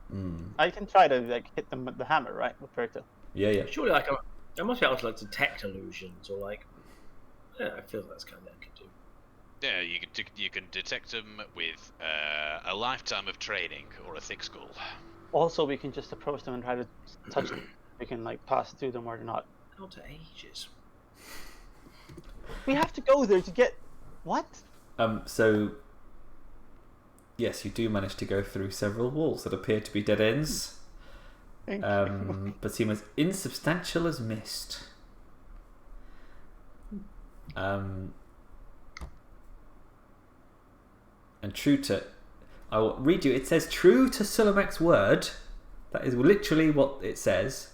I can try to hit them with the hammer, right? With Berto. Yeah. Surely, I must be able to detect illusions, or I feel that's kind of what I could do. Yeah, you can detect them with a lifetime of training or a thick skull. Also, we can just approach them and try to touch them. We can pass through them or not. Not to ages. We have to go there to get what? So yes, you do manage to go through several walls that appear to be dead ends, but seem as insubstantial as mist. And true to, I will read you. It says, "True to Sulamek's word." That is literally what it says.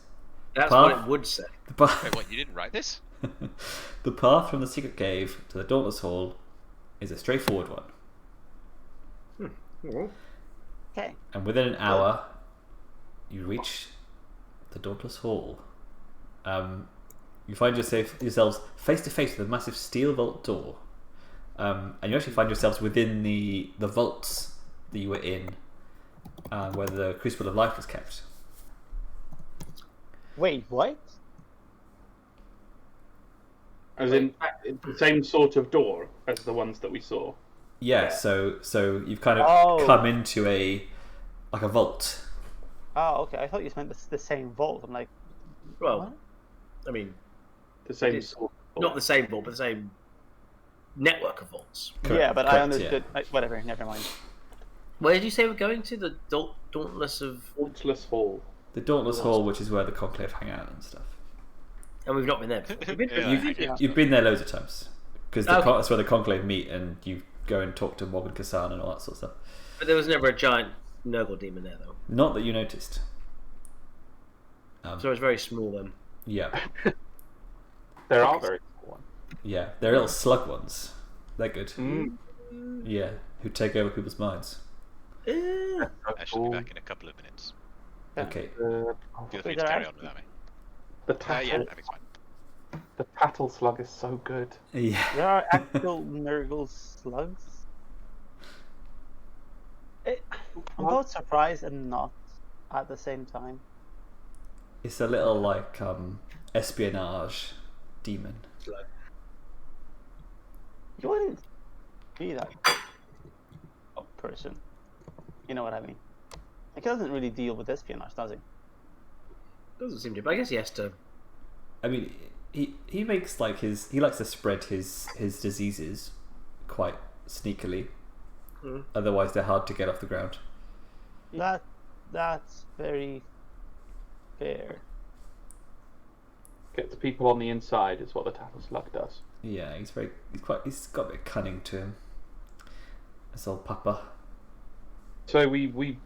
That's what it would say. Wait, what? You didn't write this? The path from the secret cave to the Dauntless Hall is a straightforward one. Okay. And within an hour, you reach the Dauntless Hall. You find yourselves face to face with a massive steel vault door. And you actually find yourselves within the vaults that you were in, where the Crucible of Life was kept. Wait, what? As in, the same sort of door as the ones that we saw. Yeah, so you've kind of come into a vault. Oh, okay. I thought you meant the same vault. I'm like, Well, what? I mean, The same sort of not the same vault, but the same network of vaults. Correct, yeah, but I correct, understood. Whatever, never mind. Where did you say we're going to? The Dauntless Hall. The Dauntless Hall, which is where the Conclave hang out and stuff. And we've not been there before. You've been there loads of times. Because Okay. that's where the Conclave meet and you go and talk to Mob and Kassan and all that sort of stuff. But there was never a giant Nurgle demon there, though. Not that you noticed. So it's very small then. Yeah. There are very small ones. Yeah, they're little slug ones. They're good. Mm. Yeah, who take over people's minds. I should be back in a couple of minutes. Okay. Feel free to carry on without me. The Yeah, tattle, that'd fine. the tattle slug is so good. Yeah. There are actual Nurgle slugs. I'm both surprised and not at the same time. It's a little like espionage demon. You wouldn't be that person. You know what I mean? Like, he doesn't really deal with espionage, does he? Doesn't seem to, but I guess he has to. I mean, he makes like he likes to spread his diseases quite sneakily. Mm. Otherwise, they're hard to get off the ground. That's very fair. Gets people on the inside is what the tattle slug does. Yeah, he's got a bit of cunning to him. This old papa. So we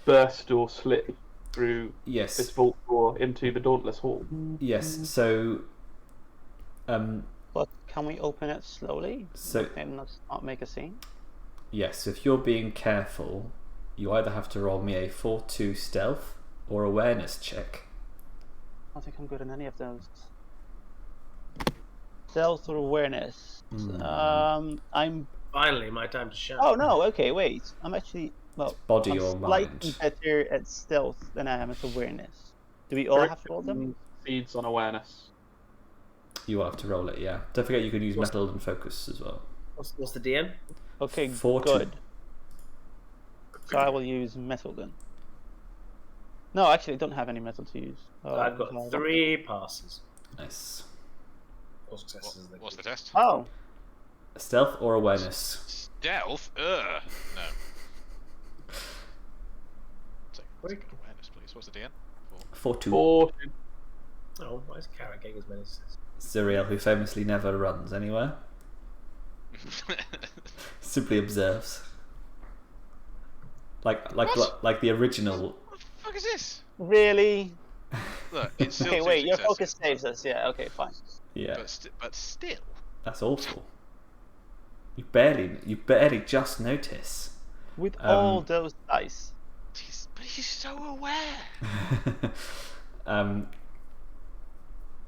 burst or slip through Yes. this vault door into the Dauntless Hall. Yes. So. But can we open it slowly So and not make a scene? yes, if you're being careful, you either have to roll me a 4-2 stealth or awareness check. I don't think I'm good in any of those. Stealth or awareness? I'm. Finally, my time to shine. Oh no! Okay, wait. I'm actually Body I'm or slightly mind. better at stealth than I am at awareness. Do we all have to roll them? Seeds on awareness. You will have to roll it. Yeah. Don't forget you can use metal and focus as well. What's the DM? Okay, 4-2. good. So I will use metal then. No, actually, I don't have any metal to use. I've got 3 passes. Nice. Or successes. What's the test? Oh, Stealth or awareness? Stealth? No. So, Wait. awareness, please. What's the DN? 4-2. Or Oh, why is Carrich getting as many successes? Zuriel, who famously never runs anywhere, simply observes. Like the original. What the fuck is this? really? Look, it's still Okay, two wait. Your successes, focus saves us. Yeah. Okay, fine. Yeah, but still. that's awful. You barely just notice. With all those dice. But he's so aware.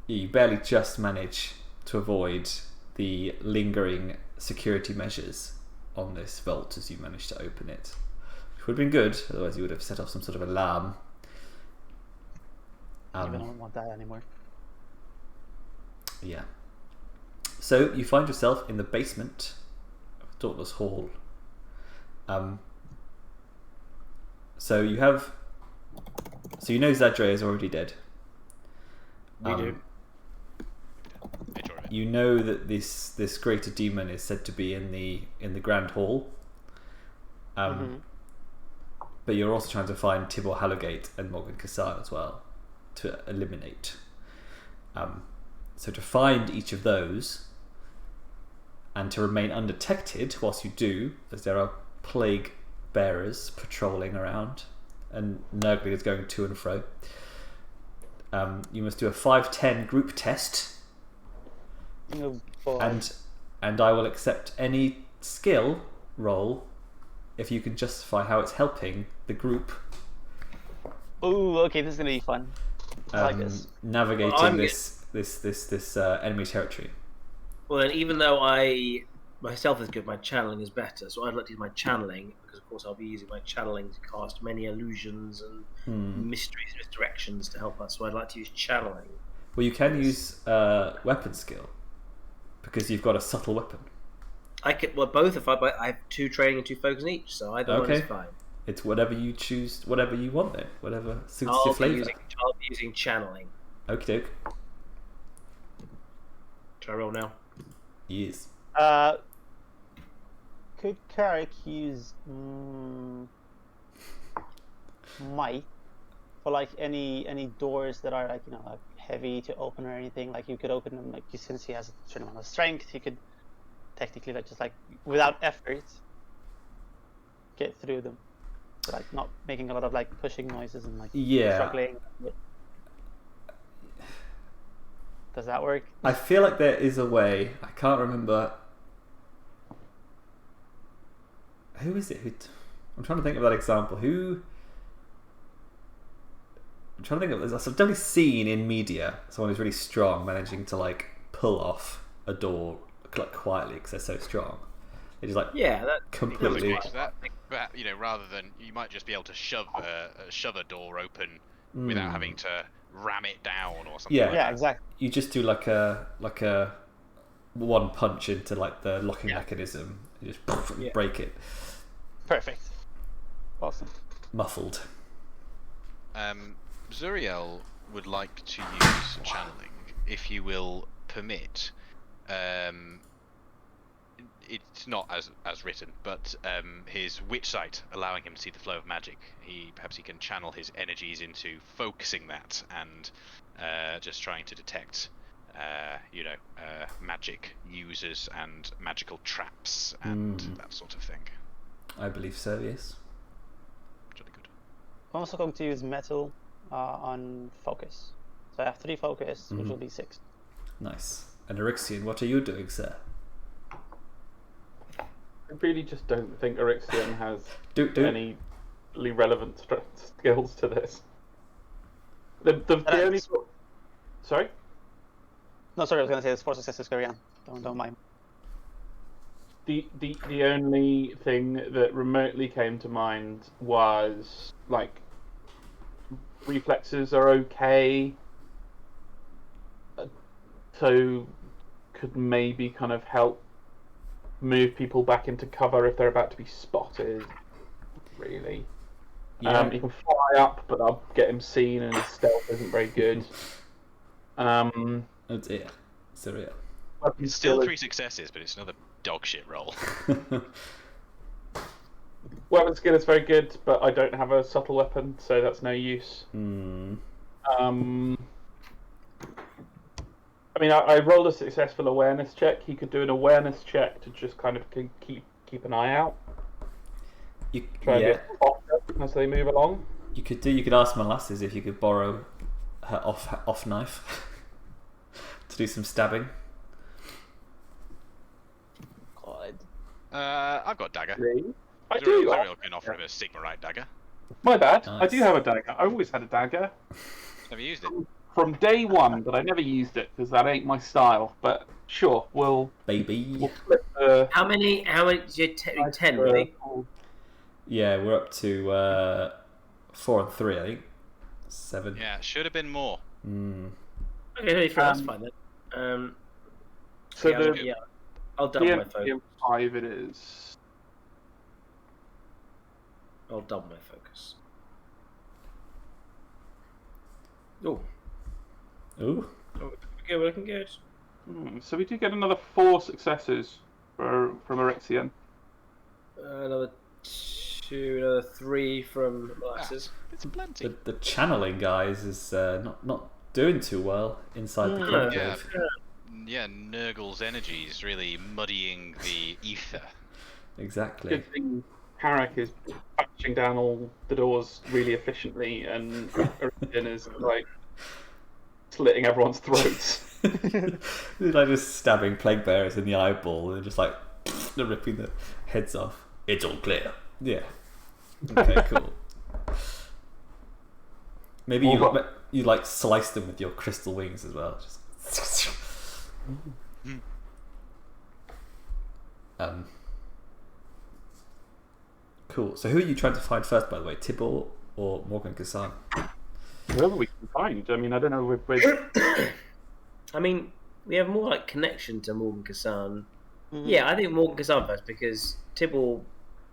You barely just manage to avoid the lingering security measures on this vault as you manage to open it. Which would have been good, otherwise you would have set off some sort of alarm. Even I don't want that anymore. Yeah. So you find yourself in the basement of Dauntless Hall. So you know Zadre is already dead. We do. You know that this greater demon is said to be in the Grand Hall. But you're also trying to find Tibor Hallowgate and Morgan Kassan as well to eliminate. So to find each of those and to remain undetected whilst you do, as there are plague bearers patrolling around and Nurglings going to and fro, you must do a 5-10 group test. Oh, boy. And I will accept any skill roll if you can justify how it's helping the group. Ooh, okay, this is gonna be fun. I like this. Navigating Well, this enemy territory. Well, then, even though my stealth is good, my channeling is better. So I'd like to use my channeling because, of course, I'll be using my channeling to cast many illusions and mysteries and misdirections to help us. So I'd like to use channeling. Well, you can use weapon skill because you've got a subtle weapon. I could both. If I have 2 training and 2 focus in each, so either one is fine. It's whatever you choose, whatever you want then, whatever suits I'll your be flavour. using channeling. Okie doke. Should I roll now? Yes. Could Carrich use might for like any doors that are like like heavy to open or anything? Like you could open them like since he has a certain amount of strength, he could technically like just like without effort get through them. So, like not making a lot of like pushing noises and like struggling. Does that work? I feel like there is a way. I can't remember. Who is it? I'm trying to think of that example. I'm trying to think of. I've definitely seen in media someone who's really strong managing to like pull off a door like quietly because they're so strong. They just like that completely. That, rather than you might just be able to shove a door open without having to ram it down or something. Yeah, exactly. You just do like a one punch into like the locking mechanism. You just break it. Perfect. Awesome. Muffled. Zuriel would like to use channeling, if you will permit. It's not as written, but his witch sight allowing him to see the flow of magic. Perhaps he can channel his energies into focusing that and just trying to detect, magic users and magical traps and that sort of thing. I believe so. Yes. Really good. I'm also going to use metal on focus. So I have 3 focus, which will be 6. Nice. And Orixion, what are you doing, sir? I really just don't think Orixion has Do. any really relevant skills to this. The only... Sorry? No, sorry, I was going to say it's 4 successes. Carry on. Don't mind. The only thing that remotely came to mind was like reflexes are okay, so could maybe kind of help move people back into cover if they're about to be spotted. Really, he can fly up, but I'll get him seen, and his stealth isn't very good. Oh dear, Zuriel. It's still 3 successes, but it's another dog shit roll. Weapon skill is very good, but I don't have a subtle weapon, so that's no use. I mean, I rolled a successful awareness check. He could do an awareness check to just kind of keep an eye out. Try and get spotted as they move along. You could ask Molasses if you could borrow her off knife to do some stabbing. God. I've got a dagger. Really? I do. Zuriel can offer him a Sigmarite dagger. My bad. Nice. I do have a dagger. I always had a dagger. Have you used it? From day one, but I never used it because that ain't my style. But sure, we'll Baby. flip the... How many? Did you 10? Really? Yeah, we're up to 4 and 3, I think. 7. Yeah, it should have been more. Okay, that's fine then. So I'll double my focus. DM5 it is. I'll double my focus. Oh. Ooh. We're looking good. So we do get another 4 successes from Orixion. Another 2, another 3 from Molasses. It's plenty. The channeling, guys, is not doing too well inside the conclave. Yeah, Nurgle's energy is really muddying the ether. Exactly. Good thing Carrich is punching down all the doors really efficiently, and Orixion is like slitting everyone's throats. They're like just stabbing plague bearers in the eyeball and just like they're ripping the heads off. It's all clear. Yeah. Okay, cool. Maybe you like slice them with your crystal wings as well. Just cool. So who are you trying to find first, by the way? Tibor or Morgan Kassan? Whoever we can find. I mean, I don't know. I mean, we have more like connection to Morgan Kassan. Yeah, I think Morgan Kassan first because Tibor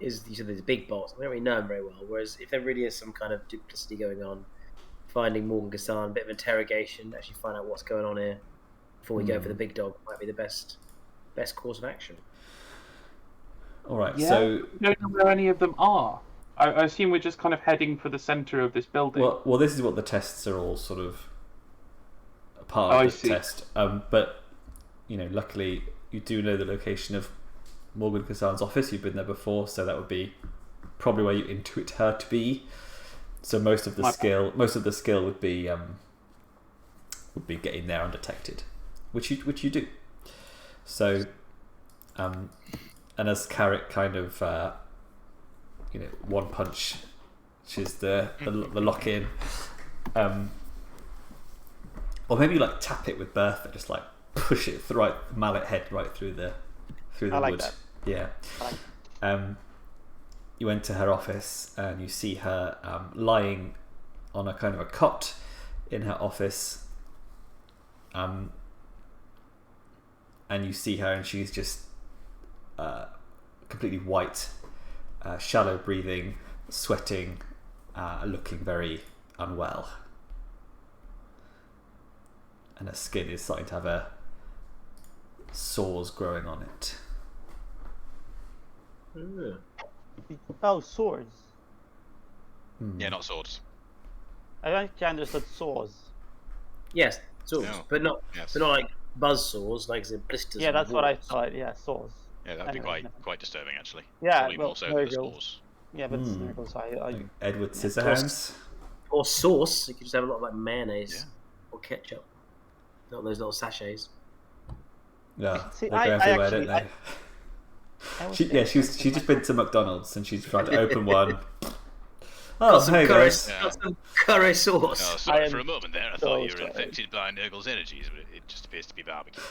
is the big boss. I don't really know him very well. Whereas if there really is some kind of duplicity going on, finding Morgan Kassan, a bit of interrogation, actually find out what's going on here before we go for the big dog might be the best course of action. All right. Yeah, So I don't know where any of them are. I assume we're just kind of heading for the center of this building. well, this is what the tests are all sort of a part of I the see. test. But luckily you do know the location of Morgan Kassan's office. You've been there before, so that would be probably where you intuit her to be. So most of the skill would be getting there undetected, which you do. So, and as Carrich kind of one punch, which is the lock in, or maybe like tap it with Bertha, just like push it mallet head right through the I like wood. that. Yeah. I like You enter her office and you see her lying on a kind of a cot in her office, and you see her and she's just completely white, shallow breathing, sweating, looking very unwell, and her skin is starting to have sores growing on it. Oh, swords. Yeah, not swords. I actually understood sores. Yes, swords, Yeah. but not Yes. like buzz sores, like the blisters. Yeah, and that's what I warts. thought. Yeah, sores. Yeah, that'd be Anyway, quite disturbing actually. Yeah, Probably well, more so there than you the go. spores. Yeah, but snurgles. Like Edward Yeah, Scissorhands. Or sauce. You could just have a lot of like mayonnaise Yeah. or ketchup. Not those little sachets. Yeah, See, they go I everywhere, actually- don't they? I was She's just been to McDonald's and she's tried to open one. Got Oh, some hey curry, guys. Yeah. got some curry sauce. Oh, I sorry, am for a moment there, I so thought you were sorry. infected by Nurgle's energies, but it just appears to be barbecue.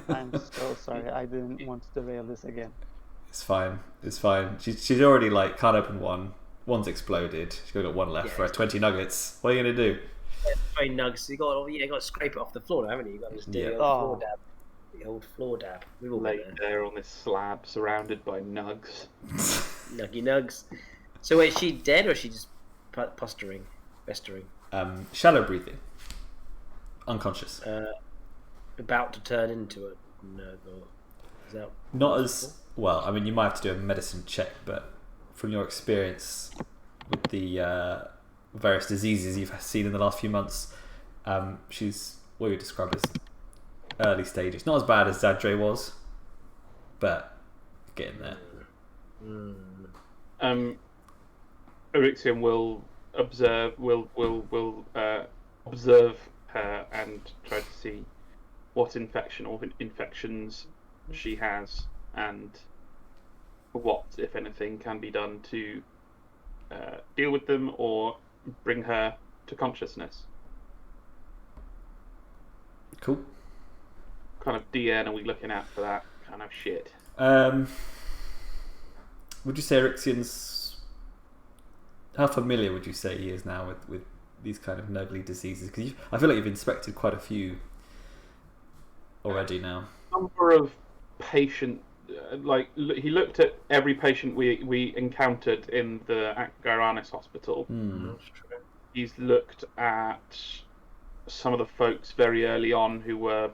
I'm so sorry. I didn't want to derail this again. It's fine. It's fine. She's already like can't open one. One's exploded. She's got one left Yeah. for her 20 nuggets. What are you gonna do? Very nugs. You got to scrape it off the floor, haven't you? You got to just do Yeah. the old floor dab. The old floor dab. We've all been Laid there. there on this slab, surrounded by nugs. Nuggy nugs. So wait, is she dead or is she just posturing, festering? Shallow breathing. Unconscious. About to turn into a nurgle. Is that Not as well. I mean, you might have to do a medicine check, but from your experience with the various diseases you've seen in the last few months, she's what you would describe as early stages. Not as bad as Zadre was, but getting there. Orixion will observe observe her and try to see what infection or infections she has and what, if anything, can be done to deal with them or bring her to consciousness. Cool. Kind of DN are we looking at for that kind of shit? Would you say Orixion's... How familiar would you say he is now with these kind of nurgly diseases? Because I feel like you've inspected quite a few already now. Number of patient, he looked at every patient we encountered in the Gyranis hospital. He's looked at some of the folks very early on who were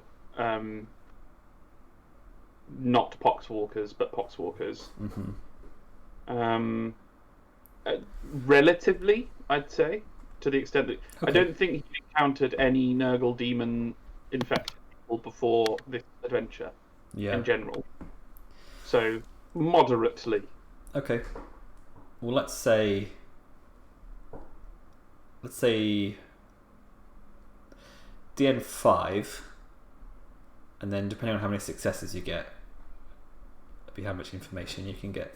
not poxwalkers but poxwalkers. Relatively, I'd say, to the extent that I don't think he encountered any Nurgle demon infected people before this adventure in general. So moderately. Okay. Well, let's say DN5, and then depending on how many successes you get, that'll be how much information you can get.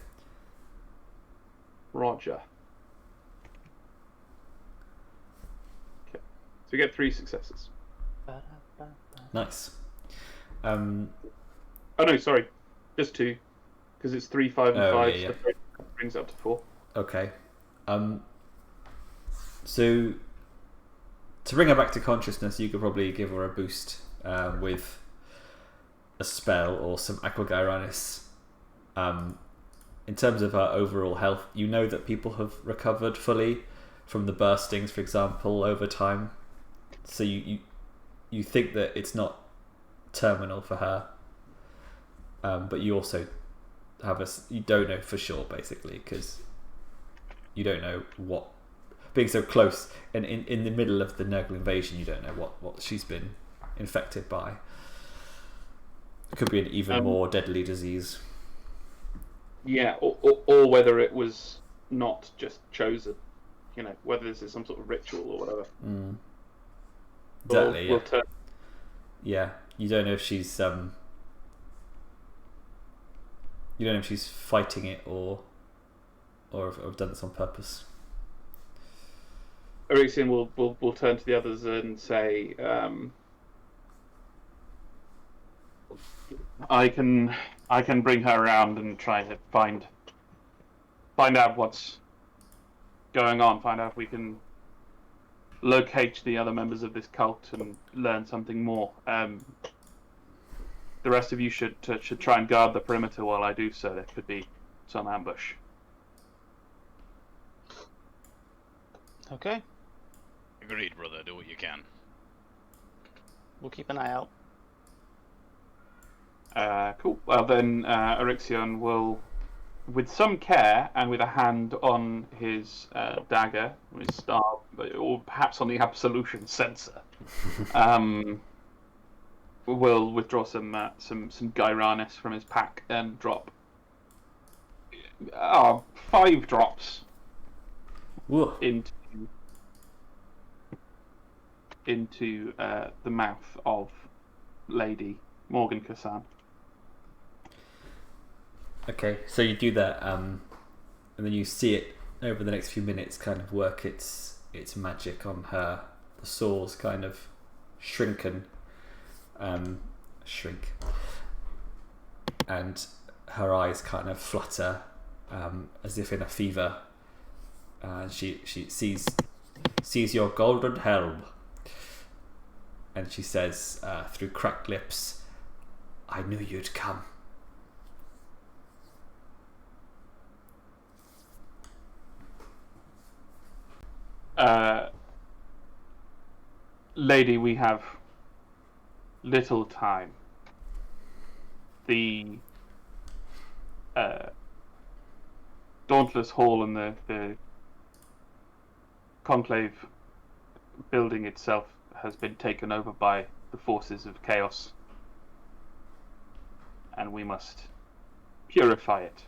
Roger. Okay. So we get 3 successes. Nice. Oh no, sorry. Just 2. Because it's 3, 5, and 5, yeah. so it brings it up to 4. Okay. So to bring her back to consciousness, you could probably give her a boost with a spell or some Aqua Gyranis. In terms of her overall health, you know that people have recovered fully from the burstings, for example, over time. So you think that it's not terminal for her, but you also you don't know for sure, basically, because you don't know what, being so close and in the middle of the Nurgle invasion, you don't know what she's been infected by. It could be an even more deadly disease. Yeah, or whether it was not just chosen, whether this is some sort of ritual or whatever. Exactly. We'll turn. Yeah, you don't know if she's you don't know if she's fighting it or have done this on purpose. Orixion will turn to the others and say, I can bring her around and try to find out what's going on. Find out if we can locate the other members of this cult and learn something more. The rest of you should try and guard the perimeter while I do so. There could be some ambush. Okay. Agreed, brother. Do what you can. We'll keep an eye out. Cool. Well, then Orixion will, with some care and with a hand on his dagger, his staff, or perhaps on the absolution sensor, will withdraw some Gyranis from his pack and drop 5 drops into the mouth of Lady Morgan Kassan. Okay, so you do that, and then you see it over the next few minutes kind of work its magic on her. The sores kind of shrink, and her eyes kind of flutter as if in a fever. She sees your golden helm, and she says through cracked lips, "I knew you'd come." Lady, we have little time. The Dauntless Hall and the Conclave building itself has been taken over by the forces of chaos, and we must purify it.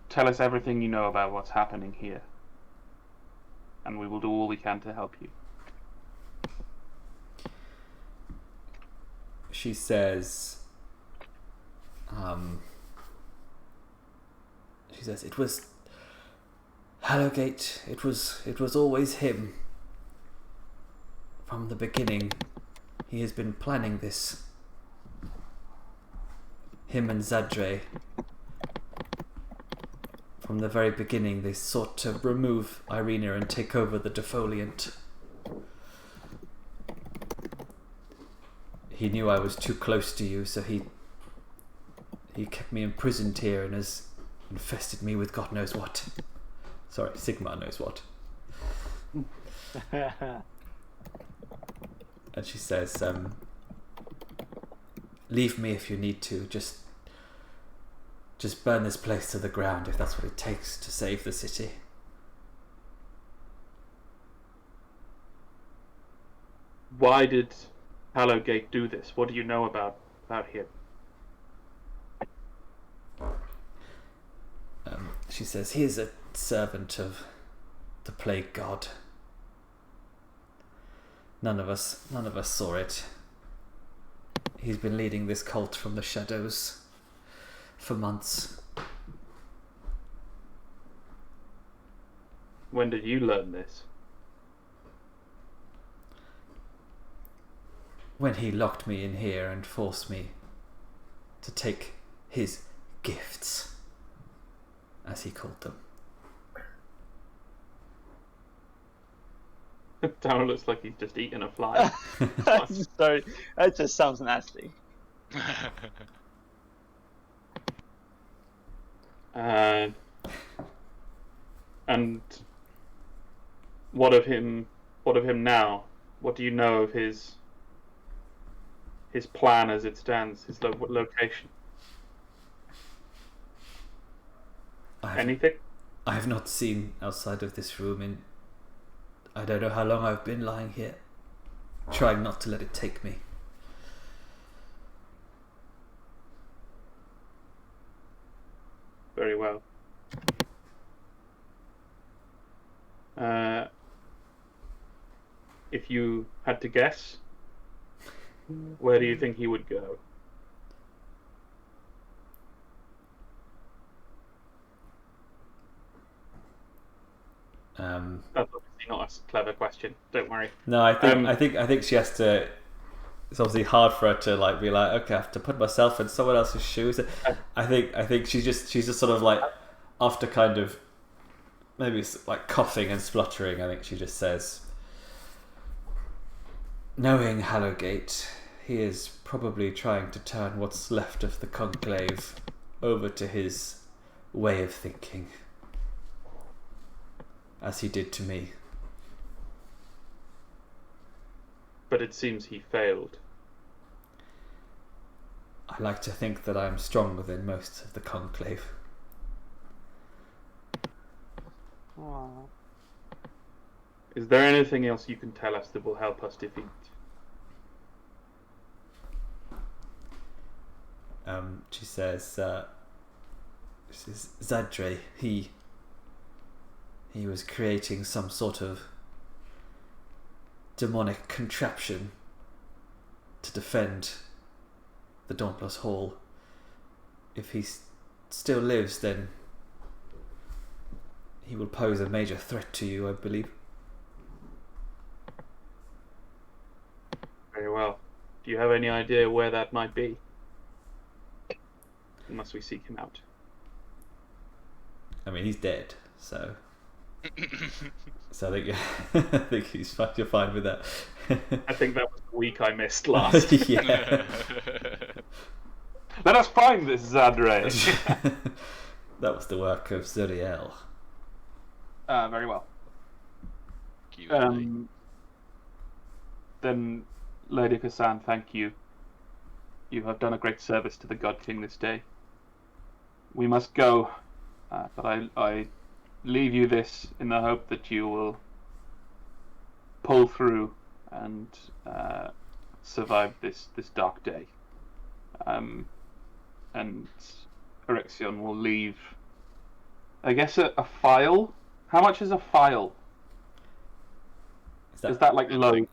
Tell us everything you know about what's happening here, and we will do all we can to help you. She says, it was Hallowgate. It was always him. From the beginning, he has been planning this. Him and Zadre. From the very beginning, they sought to remove Irina and take over the defoliant. He knew I was too close to you, so he kept me imprisoned here and has infested me with God knows what. Sorry, Sigmar knows what. And she says, leave me if you need to. Just burn this place to the ground if that's what it takes to save the city. Why did Hallowgate do this? What do you know about him? She says he is a servant of the Plague God. None of us saw it. He's been leading this cult from the shadows for months. When did you learn this? When he locked me in here and forced me to take his gifts, as he called them. Daryl looks like he's just eaten a fly. I'm sorry, that just sounds nasty. And what of him now? What do you know of his plan as it stands, his location? Anything? I have not seen outside of this room in... I don't know how long I've been lying here, trying not to let it take me. Very well. If you had to guess, where do you think he would go? That's obviously not a clever question. Don't worry. No, I think she has to. It's obviously hard for her to like be like, okay, I have to put myself in someone else's shoes. I think she's just sort of like, after kind of maybe like coughing and spluttering, I think she just says, knowing Hallowgate, he is probably trying to turn what's left of the conclave over to his way of thinking, as he did to me. But it seems he failed. I like to think that I am stronger than most of the conclave. Aww. Is there anything else you can tell us that will help us defeat? She says, Zadre, he was creating some sort of demonic contraption to defend the Dauntless Hall. If he still lives, then he will pose a major threat to you, I believe. Very well. Do you have any idea where that might be? Unless we seek him out. I mean, he's dead, so... So I think he's fine. You're fine with that. I think that was the week I missed last. Yeah. Let us find this Zadre. That was the work of Zuriel. Very well. Then, Lady Kassan, thank you. You have done a great service to the God King this day. We must go, but I leave you this in the hope that you will pull through and survive this dark day. And Orixion will leave, I guess, a file. How much is a file? Is that like low?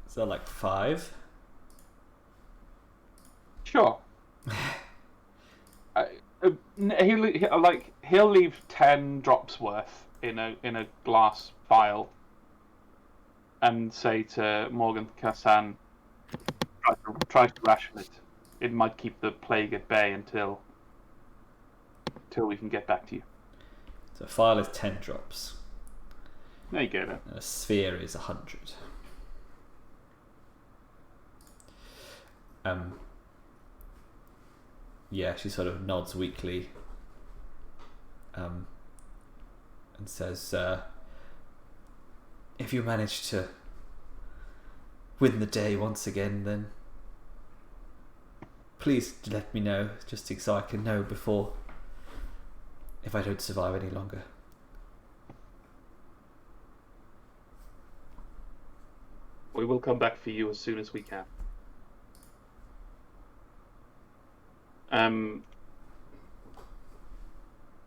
Is that like 5? Sure. He'll leave 10 drops worth in a glass vial, and say to Morgan Kassan, try to ration it. It might keep the plague at bay until we can get back to you. So a file is 10 drops. There you go then. And a sphere is 100. Yeah, she sort of nods weakly, and says, if you manage to win the day once again, then please let me know, just so I can know before, if I don't survive any longer. We will come back for you as soon as we can.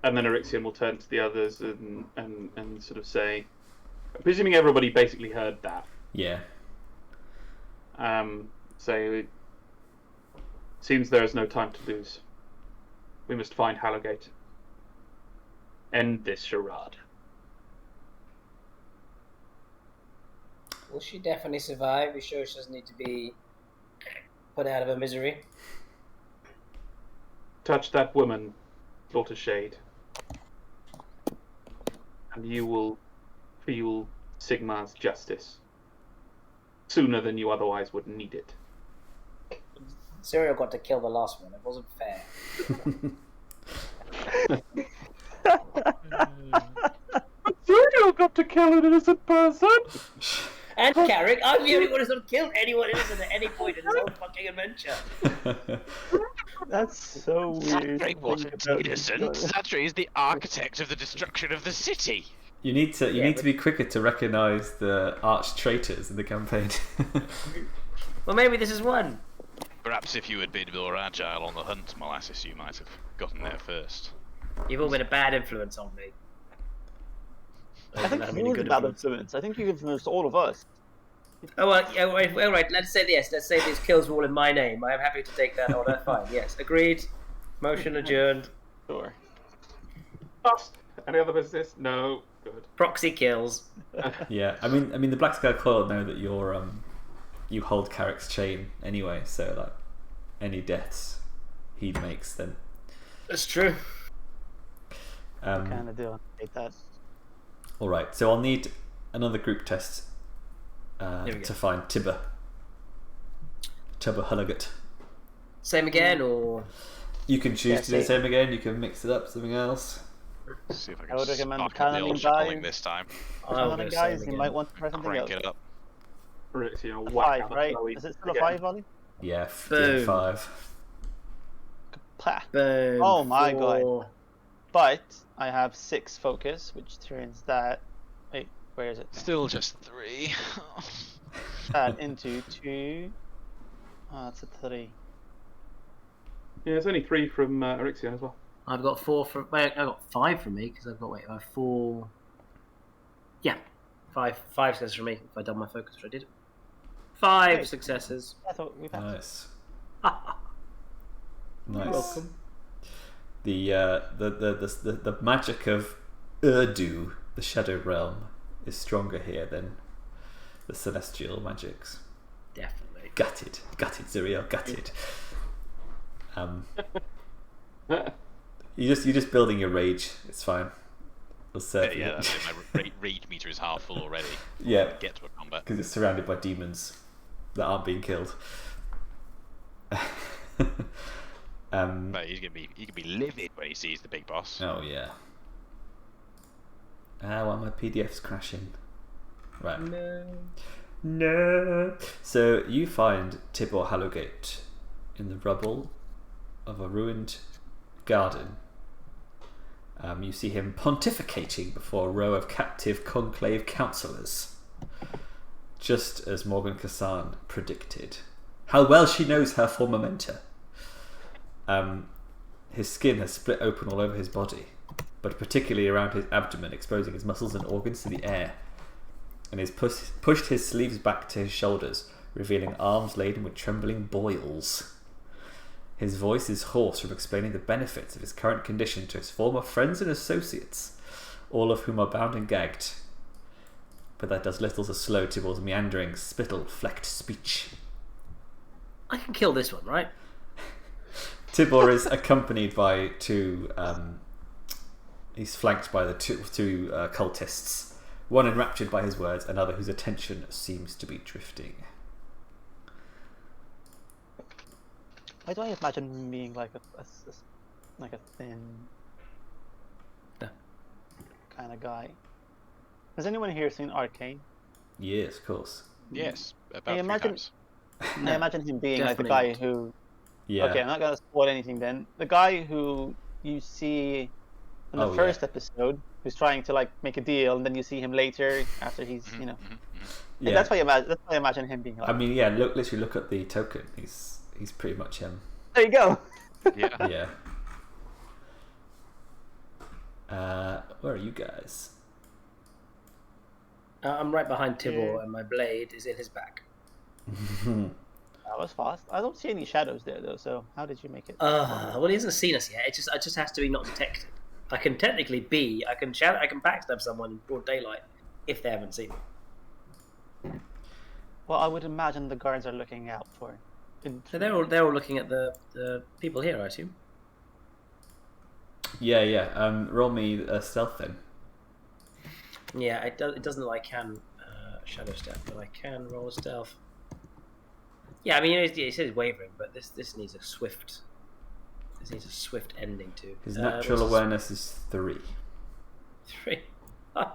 And then Orixion will turn to the others and sort of say, presuming everybody basically heard that. Yeah. Say, it seems there is no time to lose. We must find Hallowgate. End this charade. Will she definitely survive? You sure she doesn't need to be put out of her misery? Touch that woman, Slaughtershade, and you will feel Sigmar's justice sooner than you otherwise would need it. Zuriel got to kill the last one. It wasn't fair. Zuriel got to kill an innocent person! And Carrich, I'm the only one who's not killed anyone innocent at any point in this whole fucking adventure. That's so weird. Satray wasn't innocent. Satray is the architect of the destruction of the city. You need to be quicker to recognise the arch traitors in the campaign. Well, maybe this is one. Perhaps if you had been more agile on the hunt, Molasses, you might have gotten there first. You've all been a bad influence on me. I think you was a bad influence. I think you influenced all of us. Oh, well, yeah, all right, let's say this. Let's say these kills were all in my name. I am happy to take that order. Fine, yes. Agreed. Motion adjourned. Sure. Bust. Any other business? No. Good. Proxy kills. Yeah, I mean, the Blackscale Coil know that you're you hold Carrick's chain anyway, so like any deaths he makes, then That's true. Kind of do hate that. All right, so I'll need another group test to find Tibor Hallowgate. Same again, or You can choose to do the same again. You can mix it up, something else. Let's see if I I can would recommend spark up the old cannoning shuffling guys. this time. Cannoning guys, you might want to try something Crank else. it up. Orixion, A whack 5, out right? Chloe Is it still a again. 5, Olly? Yeah, Boom. 5. Pah. boom. Oh my 4. God. But I have 6 focus, which turns that. Wait, where is it? Still just 3. That into 2. Oh, that's a 3. Yeah, there's only 3 from Orixion as well. I've got 4 from. Wait, I've got 5 from me because I've got. Wait, I have 4. Yeah, 5 successes from me. If I done my focus, which I did. 5 Okay. successes. I thought we passed. Nice. You're Nice. welcome. The magic of Urdu, the Shadow Realm, is stronger here than the celestial magics. Definitely. Gutted, Zuriel, gutted. You're just building your rage. It's fine. It'll serve you. Yeah, that's it. My rage meter is half full already. Yeah, Get to a combat. because it's surrounded by demons that aren't being killed. But he can be livid when he sees the big boss. Oh yeah. Well, my PDF's crashing. Right. No. So you find Tibor Hallowgate in the rubble of a ruined garden. You see him pontificating before a row of captive conclave councillors, just as Morgan Kassan predicted. How well she knows her former mentor. His skin has split open all over his body, but particularly around his abdomen, exposing his muscles and organs to the air, and he's pushed his sleeves back to his shoulders, revealing arms laden with trembling boils. His voice is hoarse from explaining the benefits of his current condition to his former friends and associates, all of whom are bound and gagged. But that does little to slow Tibor's meandering, spittle-flecked speech. I can kill this one, right? Tibor is accompanied by 2. He's flanked by the two cultists. One enraptured by his words, another whose attention seems to be drifting. Why do I imagine him being like a thin kind of guy? Has anyone here seen Arcane? Yes, of course. Yes, I about 3 imagine- times. I imagine him being like the Definitely guy not. who. Yeah. Okay, I'm not gonna spoil anything then. The guy who you see in the Oh, first yeah. episode, who's trying to like make a deal, and then you see him later after he's Mhm, you know. mhm, mhm. Yeah. That's why I imagine him being like. I mean, yeah. Literally look at the token. He's pretty much him. There you go. Yeah. Yeah. Where are you guys? I'm right behind Tibor, Yeah. and my blade is in his back. That was fast. I don't see any shadows there though. So how did you make it? Well, he hasn't seen us yet. It just has to be not detected. I can technically be. I can backstab someone in broad daylight if they haven't seen me. Well, I would imagine the guards are looking out for. So they're all looking at the people here, I assume. Yeah. Roll me a stealth then. Yeah, it doesn't look like I can shadow step, but I can roll a stealth. Yeah, I mean it says it's wavering, but this needs a swift. This needs a swift ending too. His natural what's awareness is 3. 3. Ah.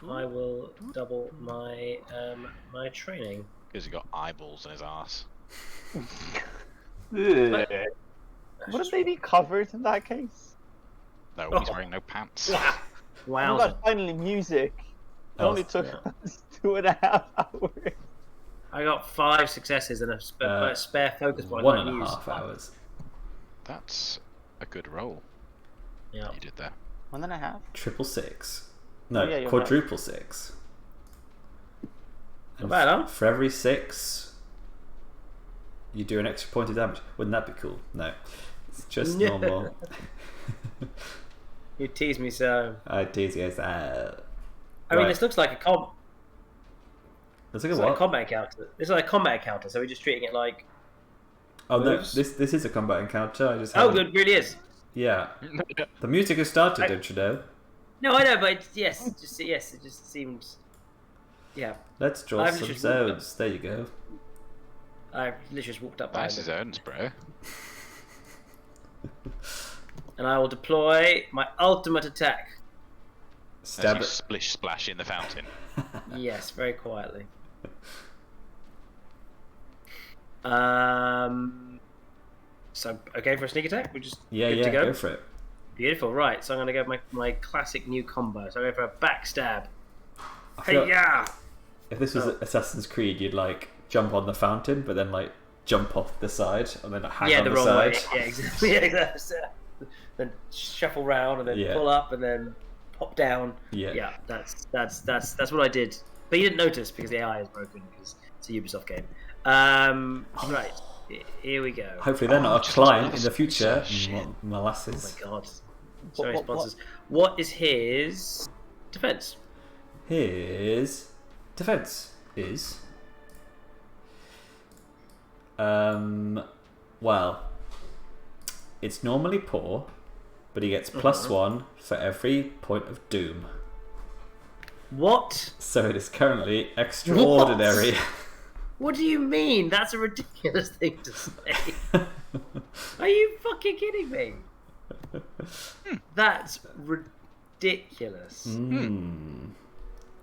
I will double my my training. Because he got eyeballs in his ass. Wouldn't they be covered in that case? No, he's wearing no pants. Oh Wow. my god, finally music. It only took us 2.5 hours. I got 5 successes and a spare focus point. 1.5 hours. That's a good roll. Yeah. You did there. 1.5? Triple 6. No, yeah, you're quadruple 6. Not bad, huh? For every 6, you do an extra point of damage. Wouldn't that be cool? No. It's just normal. You tease me so. I tease you guys. I mean, this looks like a Looks like it's a like what? a combat encounter. This is like a combat encounter, so we're just treating it like. Oh no, moves? this is a combat encounter. I just Oh, haven't- it really is. Yeah. The music has started, don't you know? No, I know, but yes, it just seems. Yeah, Let's draw I've some just zones. There you go. I literally just walked up behind Nice him. zones, bro. And I will deploy my ultimate attack. Stab As you it. splish splash in the fountain. Yes, very quietly. So okay for a sneak attack? We're just Yeah, good yeah, to go? for it. Beautiful. Right, so I'm going to go my classic new combo. So I go for a backstab. I feel Hey, yeah. if this was Assassin's Creed, you'd like jump on the fountain, but then like jump off the side and then hang on The the wrong side. way. Yeah, exactly. Yeah, exactly. Then shuffle round and then Yeah. pull up and then pop down. Yeah. Yeah, that's what I did. But you didn't notice because the AI is broken because it's a Ubisoft game. Right, here we go. Hopefully they're not a just client another in the future. shit. Oh Molasses. my god. So many What- sponsors. What is his defense? His defense is well, it's normally poor, but he gets +1 for every point of doom. What? So it is currently extraordinary. What do you mean? That's a ridiculous thing to say. Are you fucking kidding me? That's ridiculous.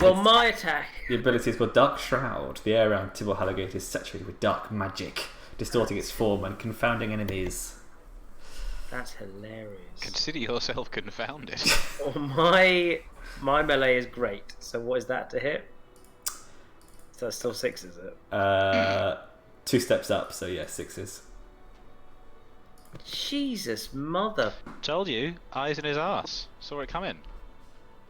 Well, my attack. The ability is called Dark Shroud. The air around Tibor Hallowgate is saturated with dark magic, distorting its form and confounding enemies. That's hilarious. Consider yourself confounded. Well, my melee is great. So what is that to hit? So that's still 6, is it? 2 steps up, so yeah, 6s. Jesus, mother. Told you, eyes in his arse. Saw it coming.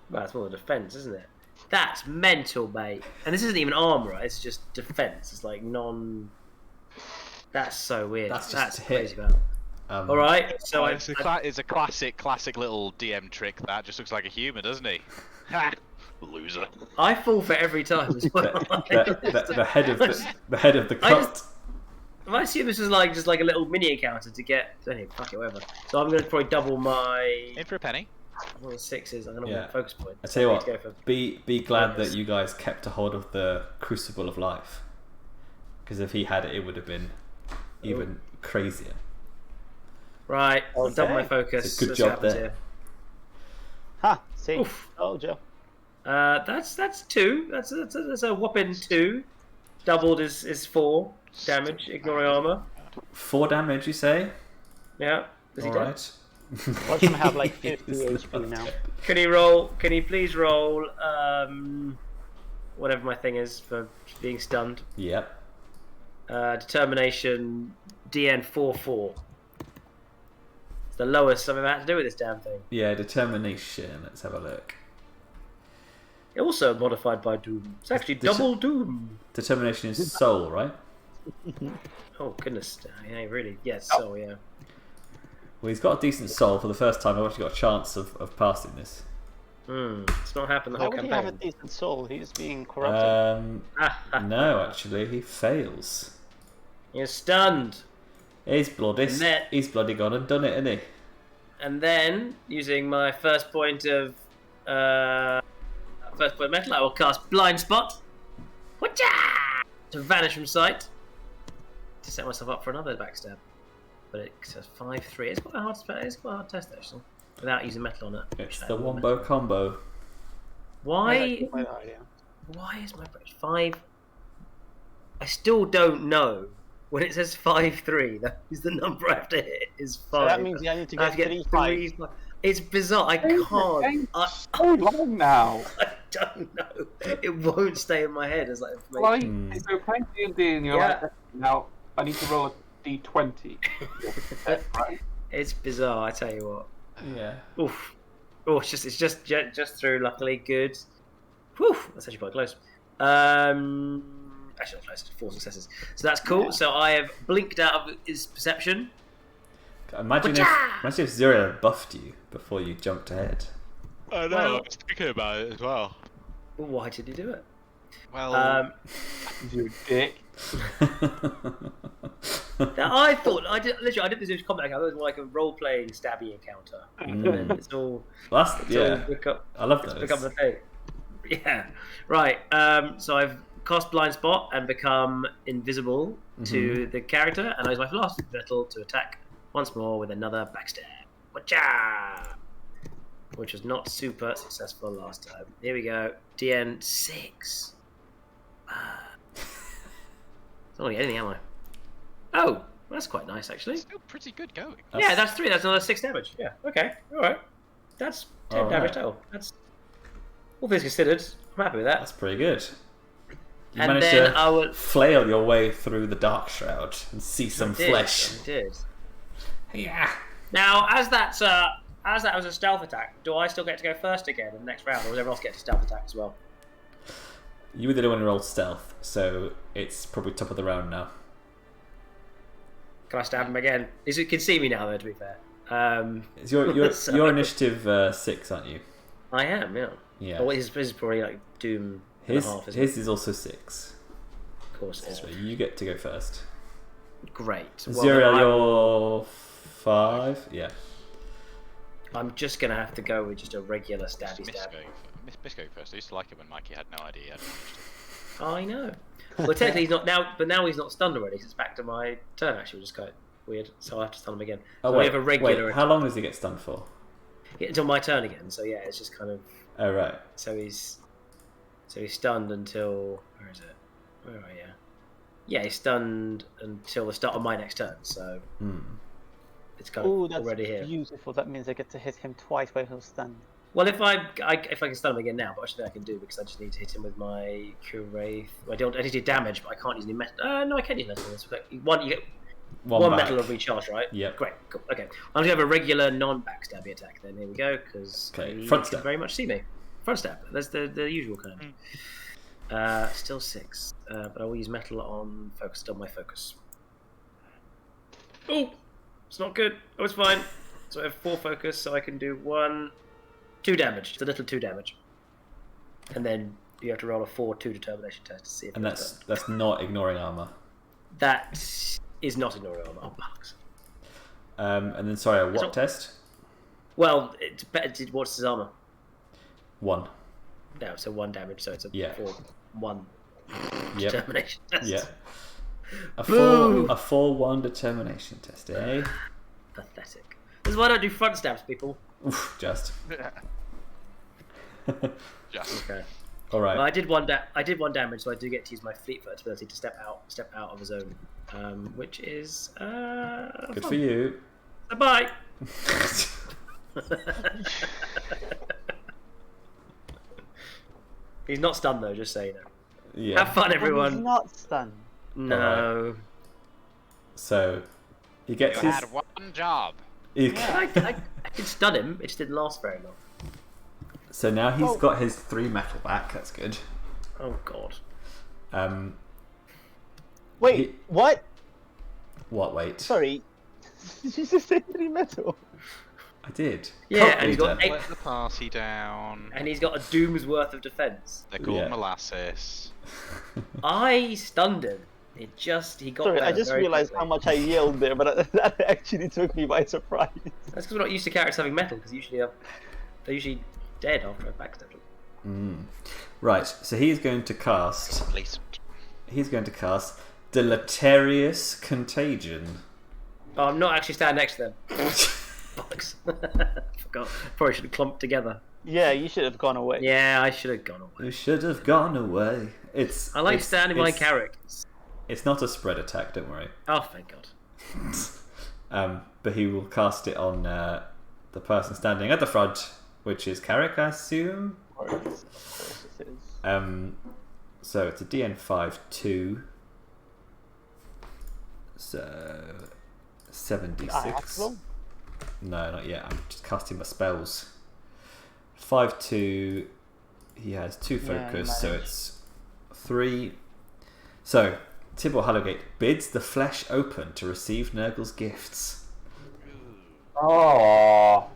Well, that's more defense, isn't it? That's mental, mate. And this isn't even armor, right? It's just defense. It's like non. That's so weird. That's just That's to hit. crazy, man. All right, so It's a classic little DM trick. That just looks like a human, doesn't he? Ha! Loser. I fall for every time as well. The head of the I cult. just- I assume this was like just like a little mini encounter to get. Anyway, fuck it, whatever. So I'm going to probably double my. In for a penny. Well, the 6s. I'm going to Yeah. focus point. I tell you So what, need to go for- be glad that you guys kept a hold of the Crucible of Life, because if he had it, it would have been even crazier. Right, I'll double my Okay. focus. It's a good Let's job see what happens there. Ha! See? Oof. Oh, Joe. That's 2. That's a whopping 2. Doubled is 4 damage, ignoring armor. 4 damage, you say? Yeah. Is he All dead? right. Watch him have like 50 HP now. Can he roll? Can he please roll? Whatever my thing is for being stunned. Yep. Determination DN 4/4. It's the lowest I've ever had to do with this damn thing. Yeah, determination. Let's have a look. Also modified by Doom. It's actually double Doom. Determination is soul, right? Oh goodness, yeah, really? Yes, so yeah. Well, he's got a decent soul. For the first time, I've actually got a chance of passing this. It's not happened the How whole would he have a campaign. decent soul? He's being corrupted. No, actually, he fails. You're stunned. He's bloody. And then- He's bloody gone and done it, isn't he? And then, using my first point of metal, I will cast Blind Spot. Whatcha! To vanish from sight. To set myself up for another backstab. But it says 5/3. It's quite a hard spell. It's quite a hard test actually, without using metal on it. It's Which I the have wombo combo. Why? Quite hard, yeah. Why is my British 5? I still don't know when it says 5-3, that is the number I have to hit. Is 5. So that means I need to I have get to get 3 5. 3. It's bizarre. I can't. So long now. I don't know. It won't stay in my head as like Like, information. so playing D&D and you're Yeah. like, now I need to roll a D20. Right? It's bizarre. I tell you what. Yeah. Oof. Oh, it's just through. Luckily, good. Whew. That's actually quite close. Actually not close. 4 successes. So that's cool. Yeah. So I have blinked out of his perception. Imagine if Zuriel buffed you before you jumped ahead. I know. Well- I was thinking about it as well. Well, why did he do it? Well, You dick. I thought I did this combat encounter. It was like a role-playing stabby encounter, and then it's all. That's It's all yeah. I love It's those. become the thing. Yeah. Right. So I've cast blind spot and become invisible to the character, and I use my philosophy metal to attack once more with another backstab. Wacha! Which was not super successful last time. Here we go. DN 6. It's not anything, am I? Oh, that's quite nice actually. still pretty good going. Yeah, that's 3. That's another 6 damage. Yeah. Okay. All right. That's 10 All damage right. total. That's all things considered. I'm happy with that. That's pretty good. You And managed then to I will. flail your way through the dark shroud and see some flesh. I did. Yeah. Now, as that was a stealth attack, do I still get to go first again in the next round, or does everyone else get to stealth attack as well? You were the only one who rolled stealth, so it's probably top of the round now. Can I stab him again? You can see me now, though. To be fair, It's your So- initiative 6, aren't you? I am. Yeah. Yeah. Oh, his is probably like Doom and His a half. Isn't his is also 6. it? Of course, it is. So you get to go first. Great. Well, Zuriel, then you're 5. Yeah. I'm just gonna have to go with just a regular stabby stab. Miss going first. I used to like it when Mikey had no idea. I know. Well, technically he's not now, but now he's not stunned already. So it's back to my turn. Actually, which is quite weird. So I have to stun him again. Oh So we wait, have a regular wait. How long does he get stunned for? until my turn again. So yeah, it's just kind of. Oh right. So he's stunned until where is it? Where are you? Yeah, he's stunned until the start of my next turn. So it's kind Oh, of that's already here. beautiful. That means I get to hit him twice while he's stunned. Well, if I can stun him again now, but actually I can do because I just need to hit him with my Kraeth. I need to do damage, but I can't use any metal. No, I can use metal. You get one back. metal of recharge, right? Yep. Great. Cool. Okay. I'm gonna have a regular non-backstabby attack then. Here we go, because Okay, he front can stab. very much see me. Front stab. That's the usual kind. Still 6, but I will use metal on focus. Still my focus. Oh, it's not good. Oh, it's fine. So I have 4 focus, so I can do 2 damage. It's a little 2 damage, and then you have to roll a 4/2 determination test to see if. And it's that's not ignoring armor. that is not ignoring armor. Oh, bucks. And then sorry, what not- test? Well, what's his armor? 1. No, so 1 damage. So it's a Yeah. 4/1 Yep. determination test. Yeah. A Boo! 4/1 determination test, eh? Pathetic. This is why I don't do front stabs, people. Oof, just. Just. Okay. All right. Well, I did one damage, so I do get to use my fleet-foot ability to step out of a zone, which is Good fun. for you. So bye. He's not stunned though, just so you know. Yeah. Have fun, He's everyone. not stunned. No. So he gets You his. had one job. I did stun him. It just didn't last very long. So now he's got his 3 metal back. That's good. Oh god. Wait, He- what? What? Wait. Sorry. Did you just say 3 metal? I did. Yeah, Cult and he's got leader. 8, Let the party down. and he's got a doom's worth of defense. They're called Yeah. Molasses. I stunned him. He got. Sorry, I there just very realized quickly. how much I yelled there, but that actually took me by surprise. That's because we're not used to characters having metal. Because they're usually dead after I backstab them. Right. So he's going to cast. Complacent. He's going to cast Deleterious Contagion. Oh, I'm not actually standing next to them. Bollocks. Forgot. Probably should have clumped together. Yeah, you should have gone away. Yeah, I should have gone away. You should have gone away. It's. I like it's- standing behind it's- characters. It's not a spread attack, don't worry. Oh, thank God. But he will cast it on the person standing at the front, which is Carrich, I assume. Of course it is. So it's a DN 5/2. So 76. I have to roll? No, not yet. I'm just casting my spells. 5/2. He has 2 focus, so it's 3. So Tibor Hallowgate bids the flesh open to receive Nurgle's gifts. Oh.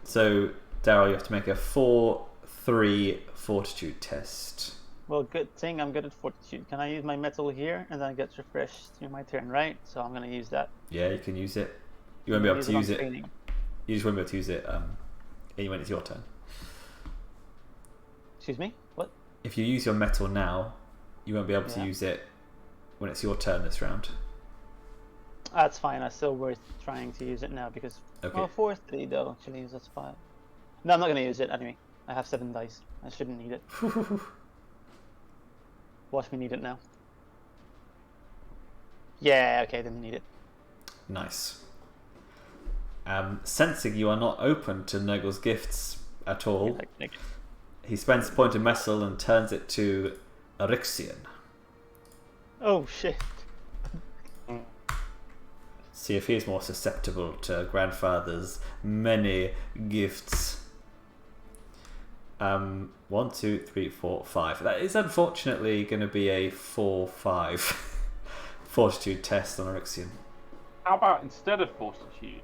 So Daryl, you have to make a 4/3 fortitude test. Well, good thing I'm good at fortitude. Can I use my metal here and then it gets refreshed through my turn, right? So I'm gonna use that. Yeah, you can use it. You won't be able to use it. Training. You just won't be able to use it when it's your turn. Excuse me? What? If you use your metal now, you won't be able to use it when it's your turn this round. That's fine. It's still worth trying to use it now because... Okay. Well, 4/3 though, actually, that's 5. No, I'm not gonna use it anyway. I have 7 dice. I shouldn't need it. Watch me need it now. Yeah, okay, didn't need it. Nice. Sensing you are not open to Nurgle's gifts at all, he spends a point of metal and turns it to Orixion. Oh shit. See if he is more susceptible to Grandfather's many gifts. 1, 2, 3, 4, 5. That is unfortunately going to be a 4/5 fortitude test on Orixion. How about instead of fortitude,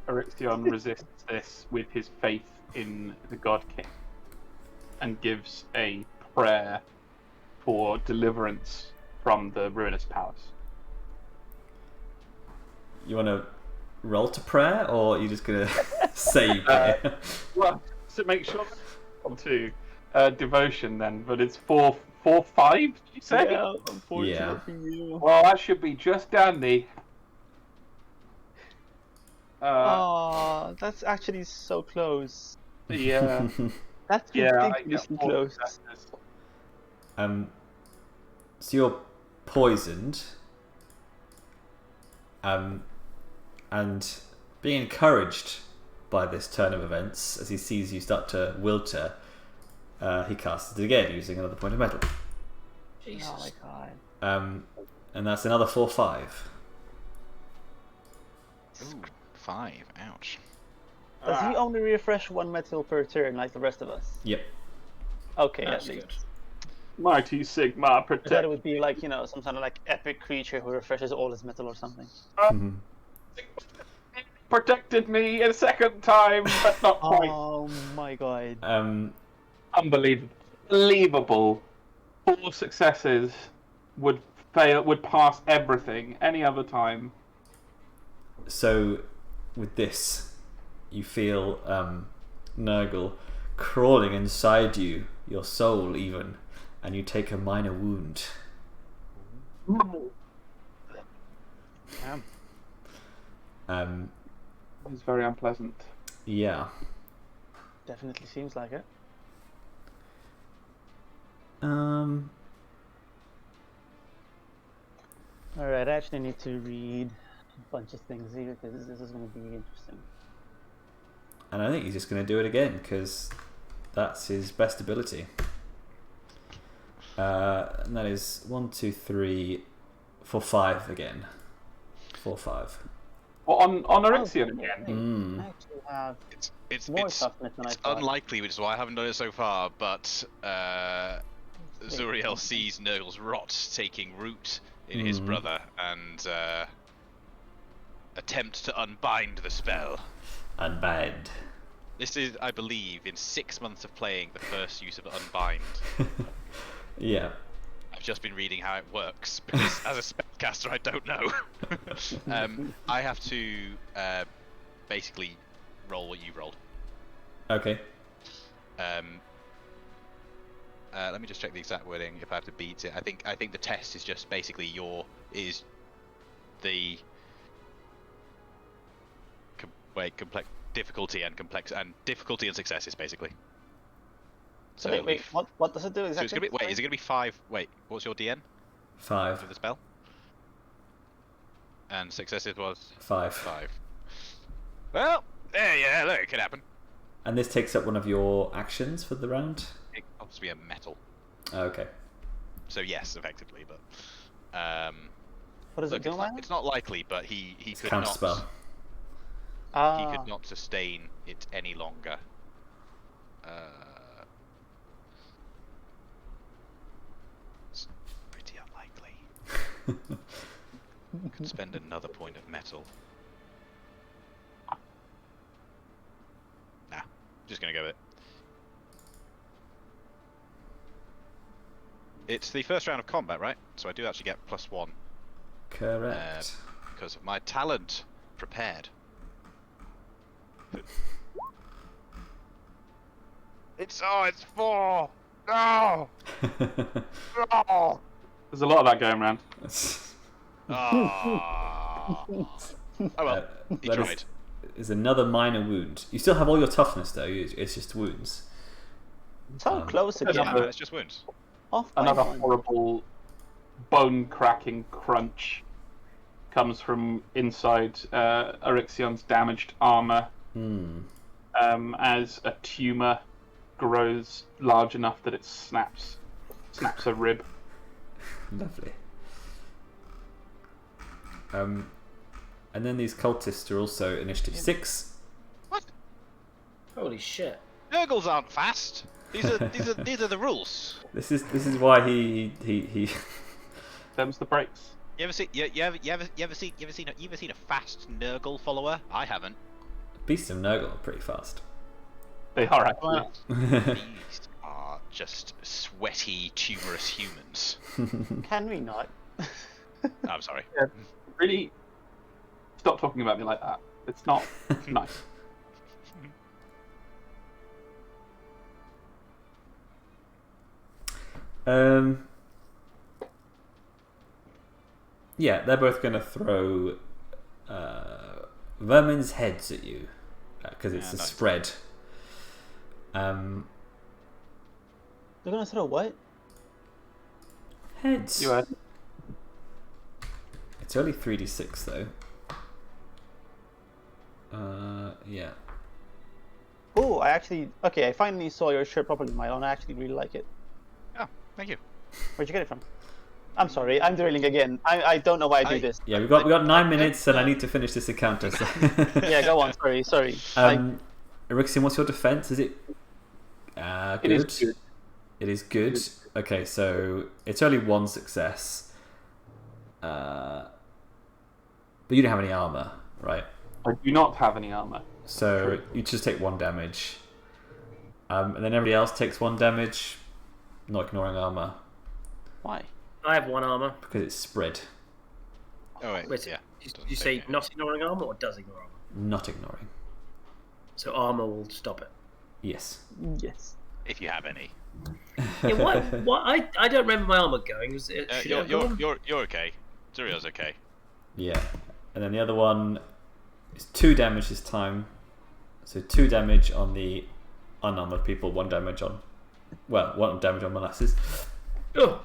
Orixion resists this with his faith in the God King and gives a prayer for deliverance from the ruinous powers. You want to roll to prayer, or are you just going to say you pray? Well, to make sure to devotion then, but it's 4/5, did you say? Yeah, unfortunately Yeah. for you. Well, that should be just dandy. Oh, that's actually so close. Yeah. That's ridiculously close. So you're poisoned, and being encouraged by this turn of events, as he sees you start to wilter, he casts it again using another point of metal. Jesus. Oh my god. And that's another 4/5. Ooh, 5. Ouch. Does he only refresh 1 metal per turn like the rest of us? Yep. Okay, That's at least. good. Mighty Sigmar I thought protect. it would be like, you know, some kind of like epic creature who refreshes all his metal or something. Protected me a second time, but not quite. Oh my god. Unbelievable. 4 successes would pass everything any other time. So, with this, you feel Nurgle crawling inside you, your soul even, and you take a minor wound. It's very unpleasant. Yeah. Definitely seems like it. Alright, I actually need to read a bunch of things here because this is going to be interesting. And I think he's just going to do it again because that's his best ability. And that is 1, 2, 3, 4, 5 again. 4/5. Well, on Orixion again. I actually have It's more toughness than I thought. unlikely, which is why I haven't done it so far, but Zuriel sees Nurgle's rot taking root in his brother and attempt to unbind the spell. Unbind. This is, I believe, in 6 months of playing, the first use of unbind. Yeah. I've just been reading how it works, because as a spellcaster I don't know. I have to basically roll what you rolled. Okay. Let me just check the exact wording if I have to beat it. I think the test is just basically complex difficulty and difficulty and successes basically. So Wait, what does it do exactly? So it's gonna be, is it gonna be 5? Wait, what's your DN? 5. with the spell. And successes was 5. 5. Well, yeah, look, it could happen. And this takes up one of your actions for the round? It obviously be a metal. Okay. So yes, effectively, but What does it do, Milo? it's not likely, but he It's could counter not spell. he could not sustain it any longer. It's pretty unlikely. Could spend another point of metal. Nah, just gonna go with it. It's the first round of combat, right? So I do actually get +1 Correct. because of my talent. Prepared. It's 4. No. No. There's a lot of that going around. Oh. Oh well, he that tried. is another minor wound. You still have all your toughness though. It's just wounds. So close again. Yeah, no, it's just wounds. Off by Another one. horrible bone-cracking crunch comes from inside Orixion's damaged armor as a tumor grows large enough that it snaps a rib. Lovely. And then these cultists are also initiative 6. What? Holy shit. Nurgles aren't fast. These are the rules. This is why he Them's the breaks. You ever seen a fast Nurgle follower? I haven't. Beasts of Nurgle are pretty fast. They are actually. These are just sweaty, tumorous humans. Can we not? I'm sorry. Yeah, really, stop talking about me like that. It's not nice. Yeah, they're both going to throw vermin's heads at you because it's a nice. spread. They're gonna throw what? Heads. You heard. It's only 3d6 though. Yeah. Oh, I finally saw your shirt properly, Milo, and I actually really like it. Oh, thank you. Where'd you get it from? I'm sorry, I'm derailing again. I don't know why I do this. Yeah, we got 9 minutes, and I need to finish this encounter. So. Yeah, go on. Sorry. Orixion, what's your defense? Is it good? It is good. It is good. Okay, so it's only 1 success. But you don't have any armor, right? I do not have any armor. So you just take 1 damage. And then everybody else takes 1 damage, not ignoring armor, Why? I have 1 armor. because it's spread, Oh wait, Wait, yeah. Did doesn't you take say it. not ignoring armor or does ignore armor? not ignoring. So armor will stop it. Yes. Yes. If you have any. Yeah, what? I don't remember my armor going. Was it, should it have gone? You're okay. Zuriel's okay. Yeah. And then the other one is 2 damage this time. So 2 damage on the unarmored people, 1 damage on... Well, 1 damage on Molasses. Oh!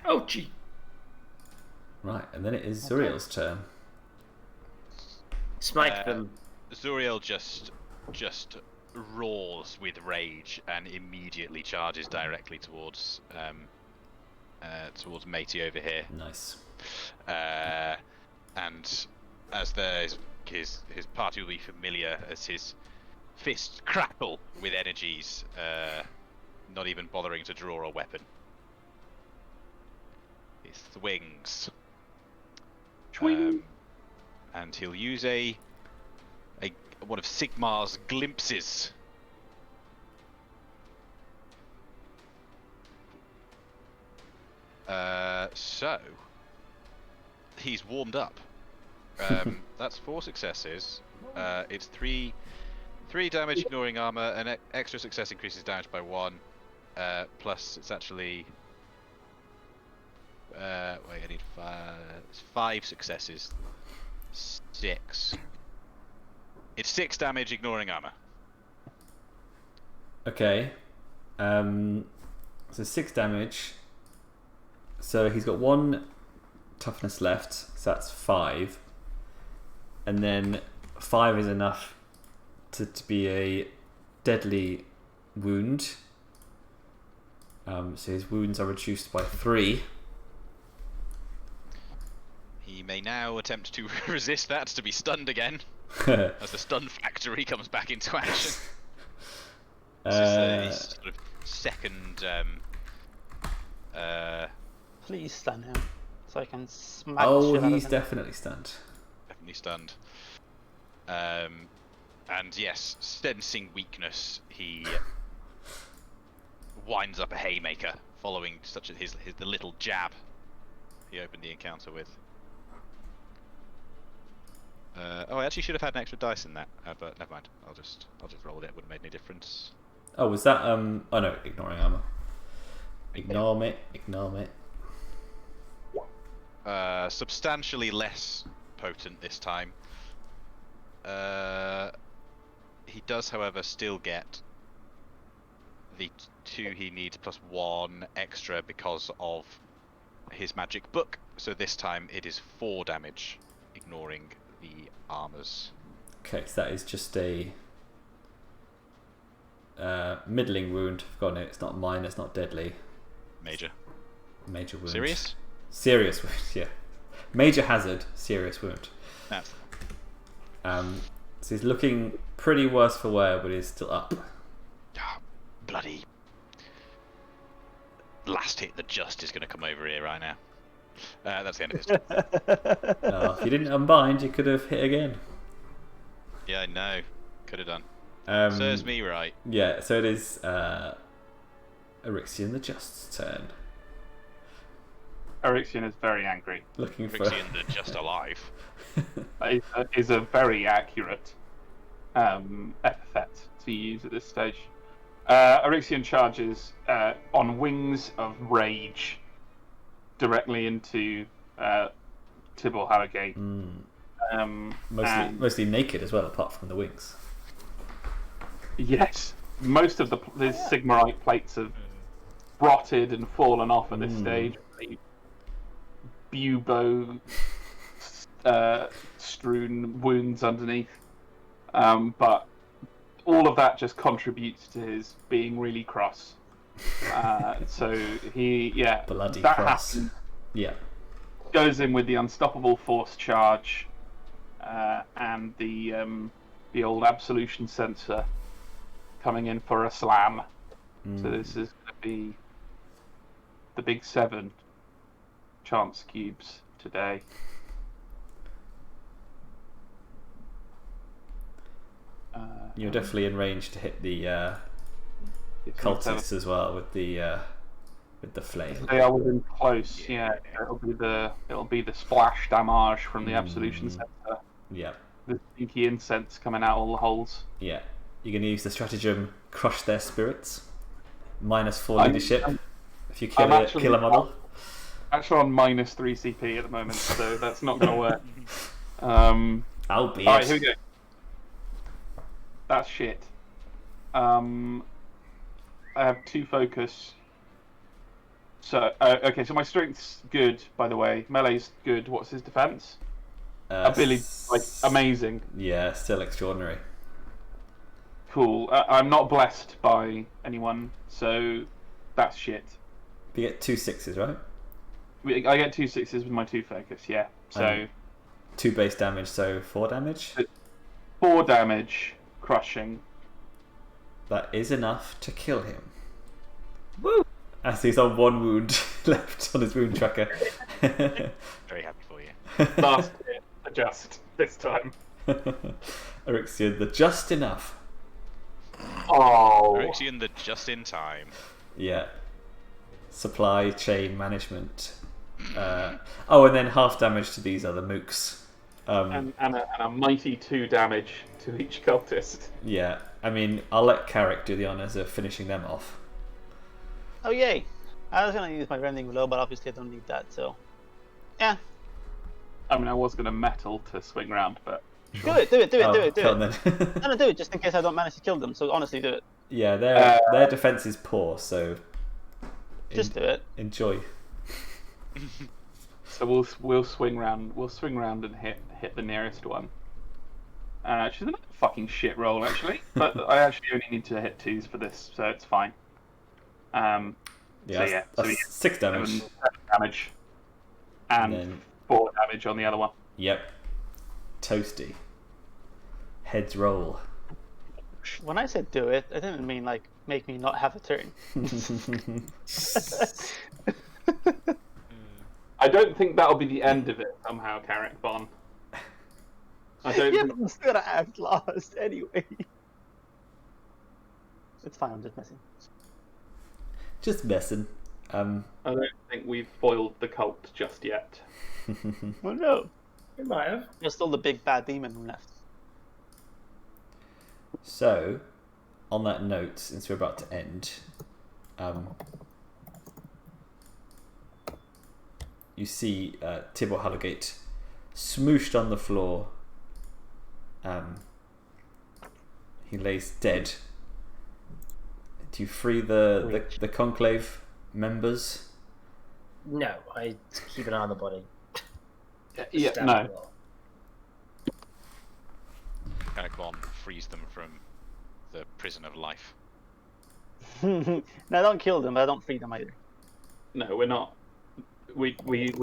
Ouchie! Right, and then it is Zuriel's turn. Smite them. Zuriel just roars with rage and immediately charges directly towards Matey over here. Nice. And as his party will be familiar as his fists crackle with energies, not even bothering to draw a weapon. He swings. And he'll use a one of Sigmar's glimpses. So he's warmed up. That's 4 successes. It's 3 damage ignoring armor. An extra success increases damage by 1. Plus it's actually wait, I need 5 successes. 6. It's 6 damage ignoring armor. Okay. So 6 damage. So he's got 1 toughness left, so that's 5. And then 5 is enough to be a deadly wound. So his wounds are reduced by 3. He may now attempt to resist that to be stunned again, as the stun factory comes back into action. This is his sort of second. Please stun him, so I can smack. Oh, shit out of he's him. definitely stunned. Definitely stunned. And yes, sensing weakness, he winds up a haymaker, following such the little jab he opened the encounter with. I actually should have had an extra dice in that, but never mind. I'll just roll it. It wouldn't have made any difference. Oh, was that oh no, ignoring armor. Ignore me. Substantially less potent this time. He does, however, still get the 2 he needs plus 1 extra because of his magic book. So this time it is 4 damage, ignoring the armors. Okay, so that is just a middling wound. I've got it. It's not minor. It's not deadly. Major wound. Serious wound. Yeah. Major hazard. Serious wound. That's So he's looking pretty worse for wear, but he's still up. bloody last hit. The just is going to come over here right now. That's the end of his turn. If you didn't unbind, you could have hit again. Yeah, I know. Could have done. Serves me right. Yeah, so it is Orixion the Just's turn. Orixion is very angry. Looking for Orixion the just alive. That is a very accurate epithet to use at this stage. Orixion charges on wings of rage directly into Tibor Hallowgate. Mostly naked as well, apart from the wings. Yes, most of the Sigmarite plates have rotted and fallen off at this stage. The bubo strewn wounds underneath, but all of that just contributes to his being really cross. So he, bloody that cross. happens. Yeah. Goes in with the unstoppable force charge and the old absolution sensor coming in for a slam. So this is going to be the big 7 chance cubes today. You're definitely in range to hit the cultists as well with the flame. They are within close. Yeah, it'll be the splash damage from the absolution sensor. Yeah. The stinky incense coming out all the holes. Yeah. You're going to use the stratagem crush their spirits. -4 leadership if you kill a model. Actually on -3 CP at the moment, so that's not going to work. Albeit. Alright, here we go. That's shit. I have 2 focus. So, okay, so my strength's good, by the way. Melee's good. What's his defense? Ability, amazing. Yeah, still extraordinary. Cool. I'm not blessed by anyone, so that's shit. You get 2 6s, right? I get 2 6s with my 2 focus, yeah. So 2 base damage, so 4 damage. 4 damage, crushing. That is enough to kill him. Woo! As he's on 1 wound left on his wound tracker. Very happy for you. Last hit, adjust this time. Orixion, the just enough. Oh. Orixion the just in time. Yeah. Supply chain management. And then half damage to these other mooks. And a mighty 2 damage to each cultist. Yeah, I mean, I'll let Carrich do the honours of finishing them off. Oh yay! I was gonna use my rending blow, but obviously I don't need that. So, yeah. I mean, I was gonna metal to swing round, but Sure. Do it. Kill No, them then. do it just in case I don't manage to kill them. So honestly, do it. Yeah, their defense is poor, so Just do it. enjoy. So we'll swing round. We'll swing round and hit the nearest one. She's another fucking shit roll actually, but I actually only need to hit 2s for this, so it's fine. That's 6 damage. 7 damage, and then 4 damage on the other one. Yep. Toasty. Heads roll. When I said do it, I didn't mean like make me not have a turn. I don't think that'll be the end of it somehow, Carrich Bonnh. I don't. Yeah, but I'm still gonna act lost anyway. It's fine. I'm just messing. Just messing. I don't think we've foiled the cult just yet. Well, no. We might have. There's still the big bad demon left. So, on that note, since we're about to end, you see Tibor Hallowgate smooshed on the floor. He lays dead. Do you free the conclave members? No, I keep an eye on the body. Yeah, Stab no. the wall. Bonnh frees them from the prison of life. No, don't kill them, but I don't free them either. No, we're not. We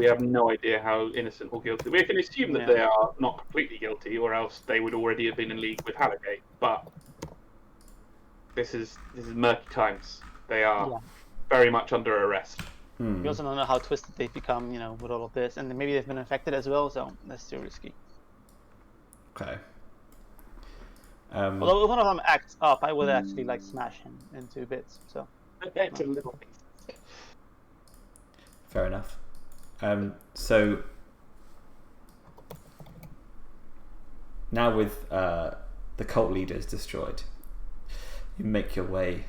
have no idea how innocent or guilty. We can assume that they are not completely guilty, or else they would already have been in league with Hallowgate. But this is murky times. They are very much under arrest. We also don't know how twisted they've become, with all of this, and maybe they've been infected as well. So that's too risky. Okay. Although if one of them acts up, I would actually smash him into bits. So It's a little thing. Fair enough. So now with the cult leaders destroyed, you make your way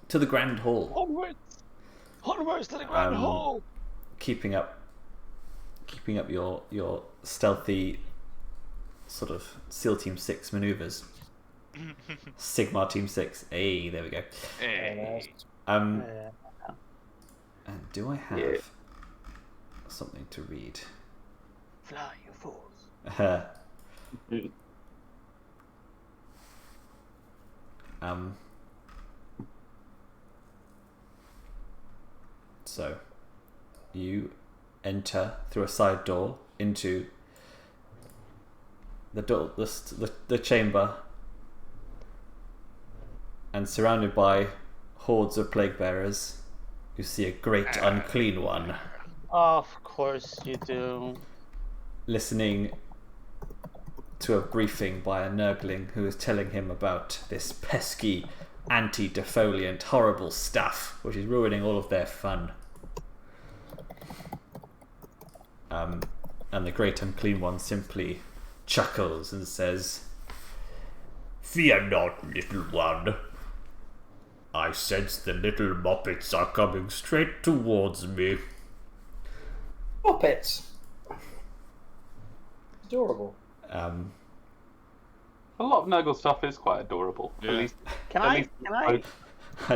to the Grand Hall. Onwards to the Grand Hall. Keeping up your stealthy sort of SEAL Team 6 maneuvers. Sigmar Team 6. Hey, there we go. Hey. And do I have something to read? Fly, you fools. So you enter through a side door into the chamber, and surrounded by hordes of plague bearers, you see a great unclean one. Of course you do. Listening to a briefing by a nurgling who is telling him about this pesky, anti-defoliant, horrible stuff, which is ruining all of their fun. And the great unclean one simply chuckles and says, "Fear not, little one. I sense the little Muppets are coming straight towards me." Muppets. Adorable. A lot of Nurgle stuff is quite adorable. Yeah. At least, Can at I? least Can I? I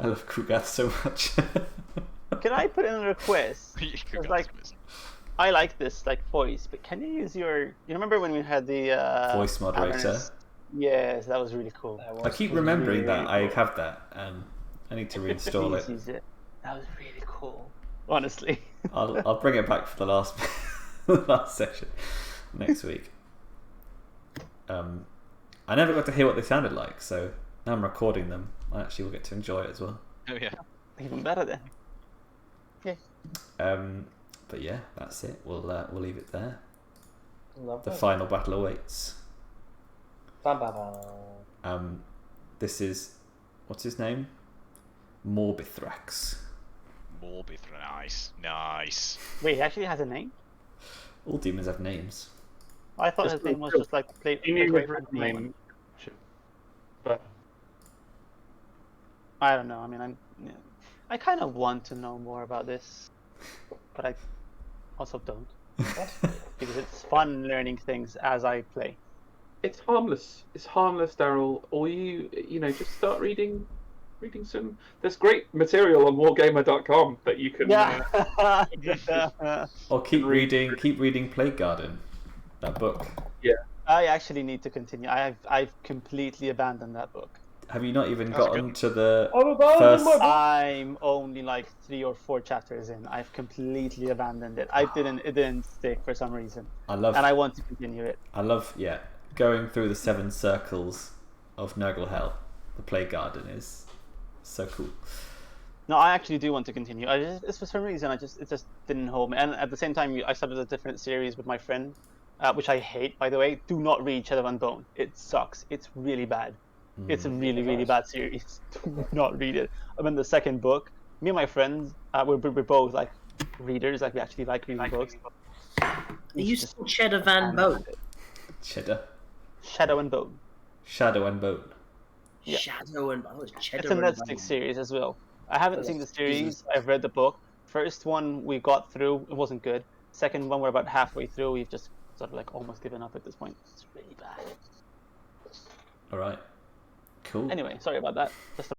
love Krugath so much. Can I put in a request? I like this voice, but can you use your? You remember when we had the Voice moderator. Avernus? Yes, that was really cool. I keep remembering that I have that, and I need to reinstall Please it. use it. That was really cool. Honestly. I'll bring it back for the last the last section next week. I never got to hear what they sounded like, so now I'm recording them. I actually will get to enjoy it as well. Oh yeah. Even better then. Yeah. But yeah, that's it. We'll leave it there. Lovely. The final battle awaits. Bam, bam, bam. This is, what's his name? Morbithrax. Morbithrax. Nice. Wait, he actually has a name? All demons have names. I thought his name was just play. you knew his name, but I don't know. I mean, I kind of want to know more about this, but I also don't, because it's fun learning things as I play. it's harmless. It's harmless, Daryl. Or you just start reading reading some. There's great material on wargamer.com that you can. Yeah. Or keep reading Plague Garden, that book. Yeah. I actually need to continue. I've completely abandoned that book. Have you not even That's gotten good. to the I've abandoned my first? book. I'm only like 3 or 4 chapters in. I've completely abandoned it. It didn't stick for some reason, and I want to continue it. I love going through the 7 circles of Nurgle-Hel. The Plague Garden is so cool. No, I actually do want to continue. It's for some reason it just didn't hold me. And at the same time, I started a different series with my friend, which I hate, by the way. Do not read Shadow and Bone. It sucks. It's really bad. It's a really, really bad series. Do not read it. I'm in the second book. Me and my friends, we're both like readers. Like we actually like reading books. Are you still Cheddar Van Bone? Cheddar. Shadow and Bone. Shadow and Bone. Yeah. Shadow and Bone. Cheddar It's a and Netflix Bone. series as well. I haven't seen the series. I've read the book. First one we got through, it wasn't good. Second one we're about halfway through. We've just sort of like almost given up at this point. It's really bad. All right. Cool. Anyway, sorry about that. Just